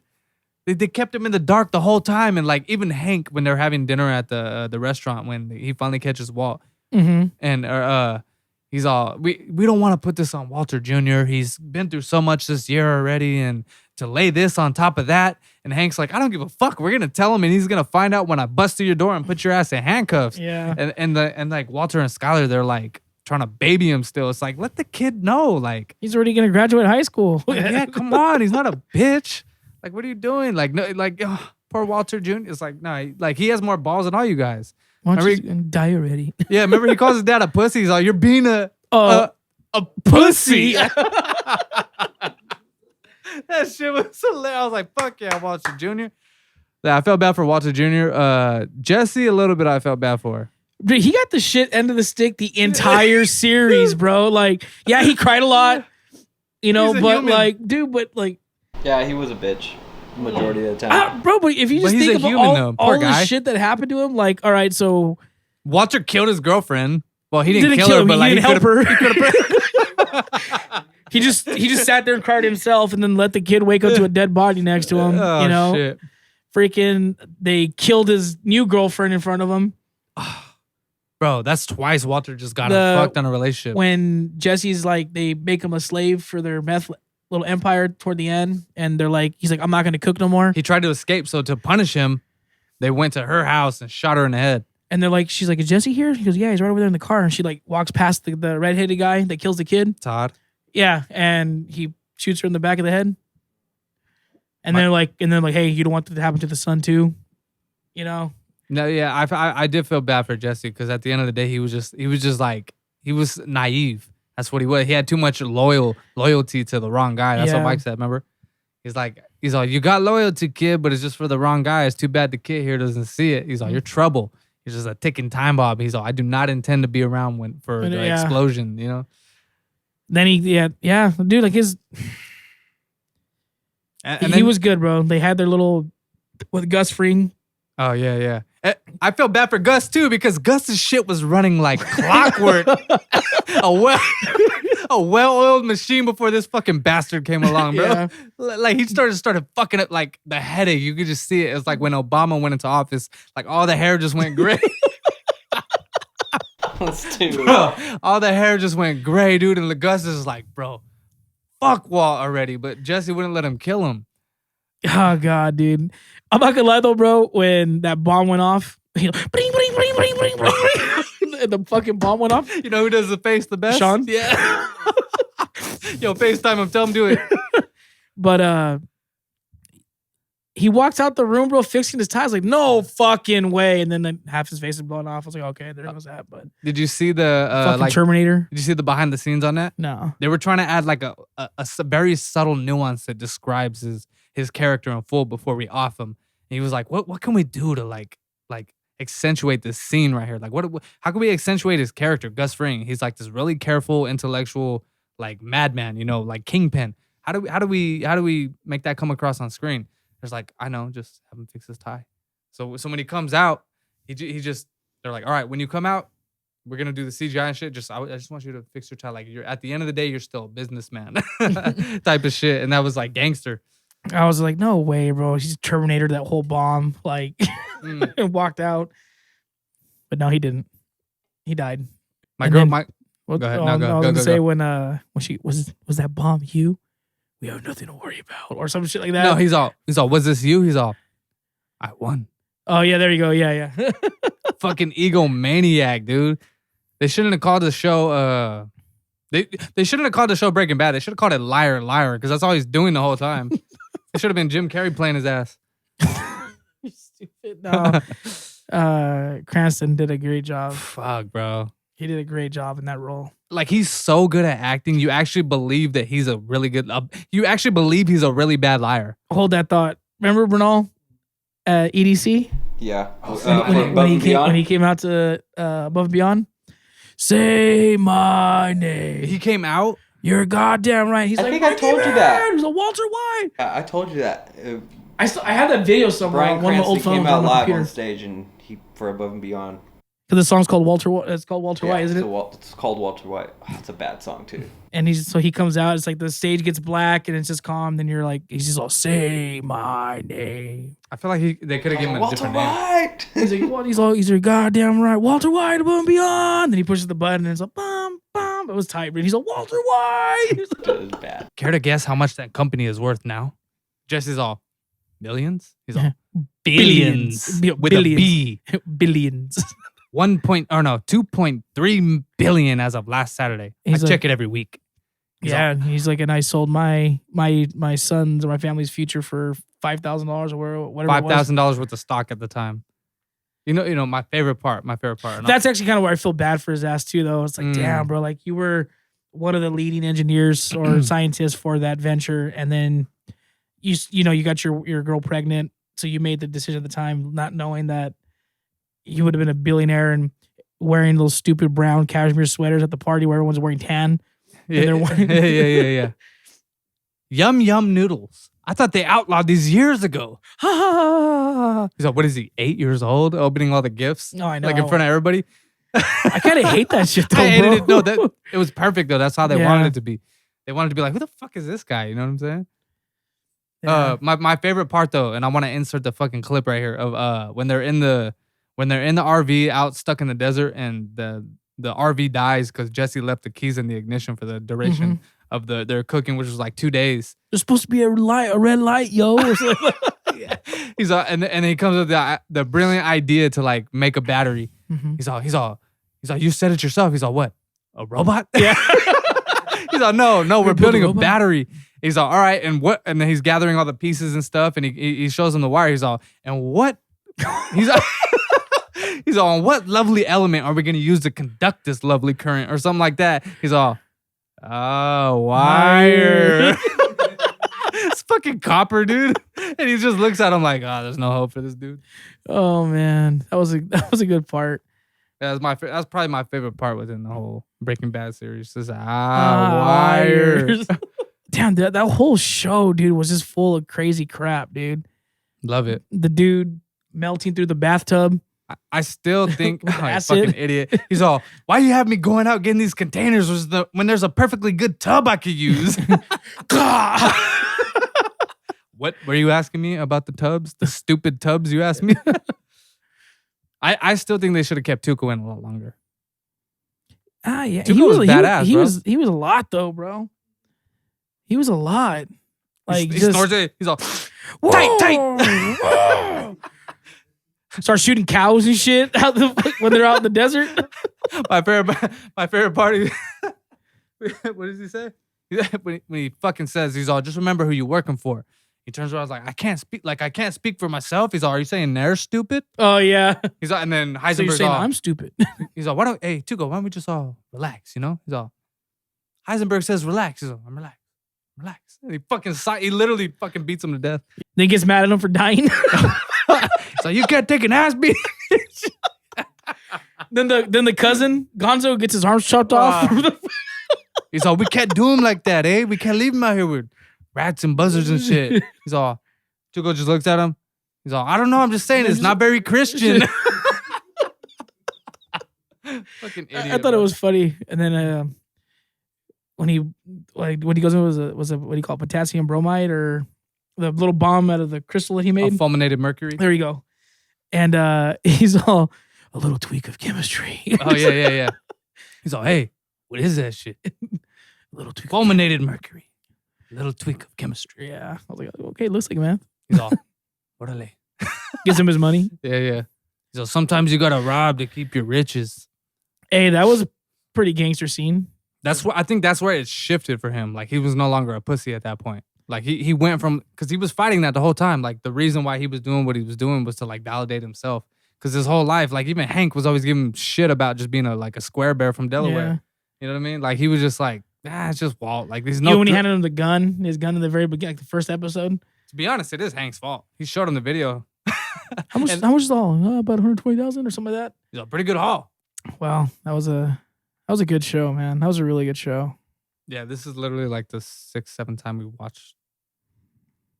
Speaker 2: They kept him in the dark the whole time. And like even Hank, when they're having dinner at the restaurant, when he finally catches Walt, and he's all, we don't want to put this on Walter Jr. He's been through so much this year already, and to lay this on top of that. And Hank's like, I don't give a fuck. We're gonna tell him, and he's gonna find out when I bust through your door and put your ass in handcuffs.
Speaker 3: Yeah.
Speaker 2: And like Walter and Skyler, they're like trying to baby him still. It's like, let the kid know. Like
Speaker 3: he's already gonna graduate high school.
Speaker 2: yeah, come on. He's not a bitch. Like, what are you doing? Like, no, like poor Walter Jr. It's like, no, like he has more balls than all you guys.
Speaker 3: Why don't you die already?
Speaker 2: Yeah, remember he calls his dad a pussy. He's like, you're being a
Speaker 3: pussy.
Speaker 2: That shit was hilarious. I was like, fuck yeah, Walter Jr. Yeah, I felt bad for Walter Jr. Jesse, a little bit I felt bad for.
Speaker 3: Dude, he got the shit end of the stick the entire series, bro. Like, yeah, he cried a lot, but human.
Speaker 4: Yeah, he was a bitch majority of the time.
Speaker 3: Bro, but if you just think about all
Speaker 2: guy.
Speaker 3: the shit that happened to him, like, all right, so
Speaker 2: Walter killed his girlfriend. Well, he didn't kill her, but like
Speaker 3: he didn't help her.
Speaker 2: He could have.
Speaker 3: He just sat there and cried himself, and then let the kid wake up to a dead body next to him.
Speaker 2: Oh, shit.
Speaker 3: Freaking, they killed his new girlfriend in front of him.
Speaker 2: Bro, that's twice Walter just got him fucked on a relationship.
Speaker 3: When Jesse's like, they make him a slave for their meth little empire toward the end, and they're like, he's like, I'm not gonna cook no more.
Speaker 2: He tried to escape, so to punish him, they went to her house and shot her in the head.
Speaker 3: And they're like, she's like, is Jesse here? He goes, yeah, he's right over there in the car. And she like walks past the redheaded guy that kills the kid.
Speaker 2: Todd.
Speaker 3: Yeah, and he shoots her in the back of the head. And they're like, hey, you don't want that to happen to the son too,
Speaker 2: No, yeah, I did feel bad for Jesse, because at the end of the day, he was naive. That's what he was. He had too much loyalty to the wrong guy. That's what Mike said. Remember? He's like, you got loyalty, kid, but it's just for the wrong guy. It's too bad the kid here doesn't see it. He's like, you're trouble. He's just a ticking time bomb. He's like, I do not intend to be around for the explosion.
Speaker 3: Then dude, like his. He was good, bro. They had their little with Gus Fring.
Speaker 2: Oh yeah. I felt bad for Gus too, because Gus's shit was running like clockwork. a well-oiled machine before this fucking bastard came along, bro.
Speaker 3: Yeah.
Speaker 2: Like he started fucking up like the headache. You could just see it. It's like when Obama went into office, like all the hair just went gray. Bro, all the hair just went gray, dude. And Gus is like, bro, fuck Walt already. But Jesse wouldn't let him kill him.
Speaker 3: Oh God, dude. I'm not gonna lie though, bro. When that bomb went off, bring, bring, bring, bring, bring, bring, and the fucking bomb went off.
Speaker 2: You know who does the face the best?
Speaker 3: Sean.
Speaker 2: Yeah. Yo, FaceTime him. Tell him do it.
Speaker 3: But he walks out the room, bro, fixing his tie. I was like, no fucking way. And then half his face is blown off. I was like, okay, there goes that. But
Speaker 2: Did you see the
Speaker 3: fucking Terminator?
Speaker 2: Did you see the behind the scenes on that?
Speaker 3: No.
Speaker 2: They were trying to add like a very subtle nuance that describes his character in full before we off him. And he was like, what can we do to like accentuate this scene right here? Like how can we accentuate his character, Gus Fring? He's like this really careful, intellectual, like madman, like Kingpin. How do we make that come across on screen? There's like, I know, just have him fix his tie. So when he comes out, they're like, all right, when you come out, we're gonna do the CGI and shit. I just want you to fix your tie. Like you're at the end of the day, you're still a businessman type of shit. And that was like gangster.
Speaker 3: I was like, no way, bro. He's Terminator that whole bomb, like, and walked out. But no, he didn't. He died.
Speaker 2: Go ahead.
Speaker 3: I was gonna say when she was that bomb you? We have nothing to worry about, or some shit like that.
Speaker 2: No, he's all. Was this you? He's all. I won.
Speaker 3: Oh yeah, there you go. Yeah.
Speaker 2: Fucking egomaniac, dude. They shouldn't have called the show. They shouldn't have called the show Breaking Bad. They should have called it Liar Liar because that's all he's doing the whole time. It should have been Jim Carrey playing his ass.
Speaker 3: You stupid. No. Cranston did a great job.
Speaker 2: Fuck, bro.
Speaker 3: He did a great job in that role.
Speaker 2: Like, he's so good at acting. You actually believe that he's a really good... you actually believe he's a really bad liar.
Speaker 3: Hold that thought. Remember Bernal at EDC?
Speaker 4: Yeah.
Speaker 3: When he came out to Above and Beyond? Say my name.
Speaker 2: He came out?
Speaker 3: You're goddamn right. He's
Speaker 4: I
Speaker 3: like,
Speaker 4: think I told you that.
Speaker 3: He's a Walter White.
Speaker 4: Yeah, I told you that.
Speaker 3: I have that video somewhere.
Speaker 4: Brian
Speaker 3: On one of my old
Speaker 4: Cranston
Speaker 3: phones
Speaker 4: came out
Speaker 3: on my
Speaker 4: live
Speaker 3: computer.
Speaker 4: on stage and for Above and Beyond.
Speaker 3: Because the song's called Walter. It's called Walter White, isn't it?
Speaker 4: It's called Walter White. Oh, it's a bad song too.
Speaker 3: And he comes out. It's like the stage gets black and it's just calm. Then you're like, he's just all say my name.
Speaker 2: I feel like they could have given him a different
Speaker 4: White.
Speaker 2: name.
Speaker 3: He's like, what? He's like, goddamn right, Walter White, Above and Beyond. Then he pushes the button and it's like, bum bum. It was tight, but he's like, Walter White.
Speaker 4: It was bad.
Speaker 2: Care to guess how much that company is worth now? Jesse's all millions. He's all billions with a B.
Speaker 3: Billions.
Speaker 2: 2.3 billion as of last Saturday. I check it every week.
Speaker 3: He's like, and I sold my son's or my family's future for $5,000 or whatever.
Speaker 2: $5,000 worth of stock at the time. You know, my favorite part.
Speaker 3: That's actually kind of where I feel bad for his ass too, though. It's like, damn, bro, like you were one of the leading engineers or scientists for that venture, and then you got your girl pregnant, so you made the decision at the time, not knowing that you would have been a billionaire and wearing those stupid brown cashmere sweaters at the party where everyone's wearing tan.
Speaker 2: Yeah. Yum noodles. I thought they outlawed these years ago. He's like, what is he, 8 years old, opening all the gifts?
Speaker 3: No, I know.
Speaker 2: Like in front of everybody.
Speaker 3: I kind of hate that shit though,
Speaker 2: I hated
Speaker 3: bro.
Speaker 2: it. No, it was perfect though. That's how they wanted it to be. They wanted to be like, who the fuck is this guy? You know what I'm saying? Yeah. My favorite part though, and I want to insert the fucking clip right here of when they're in the RV out stuck in the desert and the RV dies because Jesse left the keys in the ignition for the duration of their cooking, which was like 2 days.
Speaker 3: There's supposed to be a red light, yo.
Speaker 2: Yeah. He's all, and he comes with the brilliant idea to like make a battery. He's all, you said it yourself. He's all, what? A robot? Yeah. He's all, no, we're building a battery. He's all right, and what? And then he's gathering all the pieces and stuff, and he shows him the wire. He's all, and what? He's all, he's all, what lovely element are we going to use to conduct this lovely current or something like that? He's all, wire. It's fucking copper, dude. And he just looks at him like, there's no hope for this dude.
Speaker 3: Oh man, that was a good part.
Speaker 2: That's probably my favorite part within the whole Breaking Bad series. Just wires.
Speaker 3: Damn, that whole show, dude, was just full of crazy crap, dude.
Speaker 2: Love it.
Speaker 3: The dude melting through the bathtub.
Speaker 2: I still think, you fucking idiot. He's all, why you have me going out getting these containers when there's a perfectly good tub I could use? What were you asking me about the tubs? The stupid tubs you asked me? I still think they should have kept Tuco in a lot longer.
Speaker 3: Yeah.
Speaker 2: Tuco was badass, bro.
Speaker 3: He was a lot though, bro. He was a lot. Like
Speaker 2: he snores it. He's all tight.
Speaker 3: Start shooting cows and shit when they're out in the desert.
Speaker 2: My favorite part is what does he say? When he fucking says, he's all, just remember who you're working for. He turns around, like, I can't speak for myself. He's all, are you saying they're stupid?
Speaker 3: Oh yeah.
Speaker 2: He's all, and then
Speaker 3: So you're
Speaker 2: Heisenberg's
Speaker 3: saying
Speaker 2: all,
Speaker 3: I'm stupid?
Speaker 2: he's all, hey, Tuco, why don't we just all relax, you know? He's all, Heisenberg says relax. He's all, I'm relaxed. Relax. And he literally fucking beats him to death.
Speaker 3: Then he gets mad at him for dying.
Speaker 2: So you can't take an ass beat.
Speaker 3: Then the cousin Gonzo gets his arms chopped off.
Speaker 2: He's all, we can't do him like that, eh? We can't leave him out here with rats and buzzards and shit. He's all, Tuco just looks at him. He's all, I don't know. I'm just saying it's not very Christian. Fucking idiot.
Speaker 3: I thought it was funny. And then when he goes in was a what do you call it, potassium bromide or the little bomb out of the crystal that he made?
Speaker 2: Fulminated mercury.
Speaker 3: There you go. And he's all, a little tweak of chemistry.
Speaker 2: Oh yeah. He's all, hey, what is that shit?
Speaker 3: A little tweak.
Speaker 2: Fulminated mercury. Little tweak of chemistry.
Speaker 3: Yeah. I was like, okay, looks like math.
Speaker 2: He's all, orale.
Speaker 3: Gives him his money.
Speaker 2: Yeah. He's all, sometimes you gotta rob to keep your riches.
Speaker 3: Hey, that was a pretty gangster scene.
Speaker 2: I think that's where it shifted for him. Like, he was no longer a pussy at that point. Like, he went from, because he was fighting that the whole time. Like, the reason why he was doing what he was doing was to, like, validate himself. Because his whole life, like, even Hank was always giving him shit about just being a square bear from Delaware.
Speaker 3: Yeah.
Speaker 2: You know what I mean? Like, he was just like, it's just Walt. Like, there's
Speaker 3: You know
Speaker 2: no...
Speaker 3: when he handed him his gun in the very beginning, like the first episode?
Speaker 2: To be honest, it is Hank's fault. He showed him the video.
Speaker 3: How much is all? About 120,000 or something like that?
Speaker 2: He's a pretty good haul.
Speaker 3: Wow, that was a good show, man. That was a really good show.
Speaker 2: Yeah, this is literally like the 6th, 7th time we watched.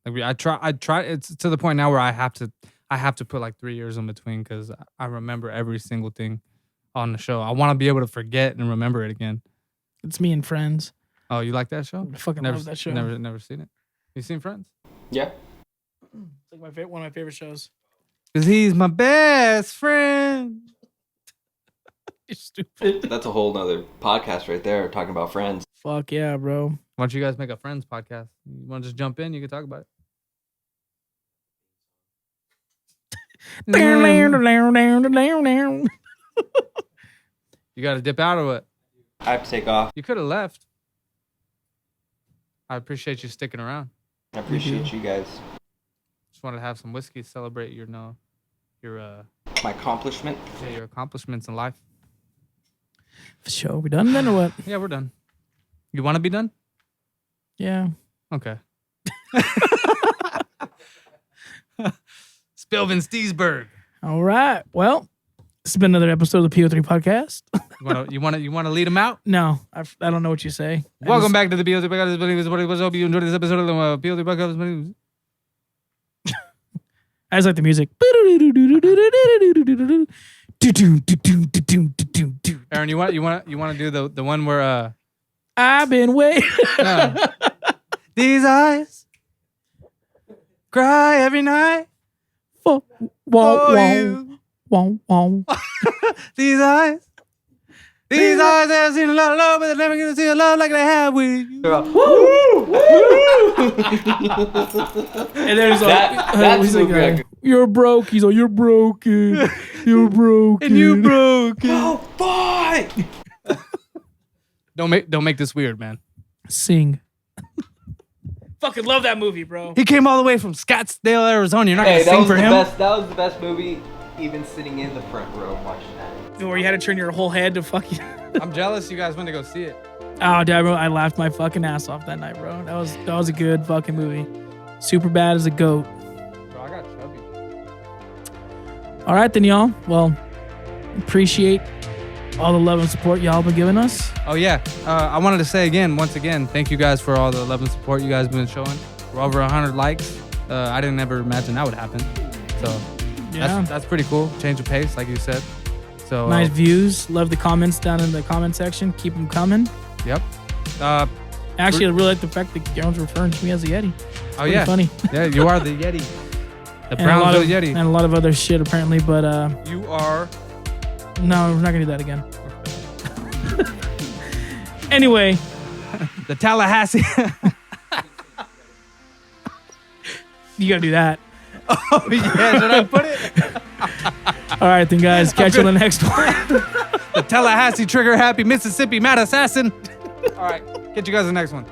Speaker 2: Like, I try. It's to the point now where I have to put like 3 years in between because I remember every single thing on the show. I want to be able to forget and remember it again.
Speaker 3: It's me and Friends.
Speaker 2: Oh, you like that show?
Speaker 3: I fucking love that show.
Speaker 2: Never seen it. You seen Friends?
Speaker 4: Yeah.
Speaker 3: It's like one of my favorite shows.
Speaker 2: Cause he's my best friend.
Speaker 3: You're stupid.
Speaker 4: That's a whole nother podcast right there, talking about Friends.
Speaker 3: Fuck yeah, bro.
Speaker 2: Why don't you guys make a Friends podcast? You want to just jump in? You can talk about it. You got to dip out or what?
Speaker 4: I have to take off.
Speaker 2: You could have left. I appreciate you sticking around.
Speaker 4: I appreciate you guys.
Speaker 2: Just wanted to have some whiskey to celebrate your
Speaker 4: My accomplishment.
Speaker 2: your accomplishments in life.
Speaker 3: For sure. We done then or what?
Speaker 2: Yeah, we're done. You want to be done?
Speaker 3: Yeah.
Speaker 2: Okay. Spilvin Steesberg.
Speaker 3: All right. Well, this has been another episode of the PO3 Podcast.
Speaker 2: You want to lead him out?
Speaker 3: No, I don't know what you say.
Speaker 2: Welcome back to the PO3 Podcast. I hope you enjoyed this episode of the PO3 Podcast.
Speaker 3: I just like the music.
Speaker 2: Aaron, you want to do the one where
Speaker 3: I've been waiting.
Speaker 2: no. These eyes cry every night
Speaker 3: for
Speaker 2: you. These eyes have seen a lot of love, but they're never gonna see a love like they have with you.
Speaker 3: And then he's
Speaker 4: That's
Speaker 3: he's
Speaker 4: the
Speaker 3: like,
Speaker 4: movie I could-
Speaker 3: you're broke. He's like, you're broken. You're broken.
Speaker 2: And you broken.
Speaker 4: Oh, boy!
Speaker 2: Don't make this weird, man.
Speaker 3: Sing. Fucking love that movie, bro.
Speaker 2: He came all the way from Scottsdale, Arizona. You're not
Speaker 4: Hey,
Speaker 2: gonna sing for him.
Speaker 4: That was the best movie, even sitting in the front row watching that.
Speaker 3: Where you had to turn your whole head to fucking.
Speaker 2: I'm jealous you guys went to go see it.
Speaker 3: Oh, dad, bro, I laughed my fucking ass off that night, bro. That was a good fucking movie. Super bad as a goat.
Speaker 2: Bro, I got chubby.
Speaker 3: All right, then, y'all. Well, appreciate all the love and support y'all been giving us.
Speaker 2: Oh yeah, I wanted to say once again, thank you guys for all the love and support you guys have been showing. We're over 100 likes. I didn't ever imagine that would happen. So
Speaker 3: Yeah.
Speaker 2: that's pretty cool. Change of pace, like you said. So
Speaker 3: Nice views. Love the comments down in the comment section. Keep them coming.
Speaker 2: Yep.
Speaker 3: Actually, I really like the fact that Garen's referring to me as a Yeti.
Speaker 2: Oh yeah,
Speaker 3: Funny.
Speaker 2: Yeah, you are the Yeti, the
Speaker 3: And a lot
Speaker 2: Brownsville
Speaker 3: of-
Speaker 2: Yeti.
Speaker 3: And a lot of other shit, apparently. But
Speaker 2: You are.
Speaker 3: no, we're not going to do that again. Anyway.
Speaker 2: The Tallahassee.
Speaker 3: You got to do that.
Speaker 2: Oh yeah, should I put it?
Speaker 3: All right, then, guys. Catch you on the next one.
Speaker 2: The Tallahassee Trigger Happy Mississippi Mad Assassin. All right, catch you guys in the next one.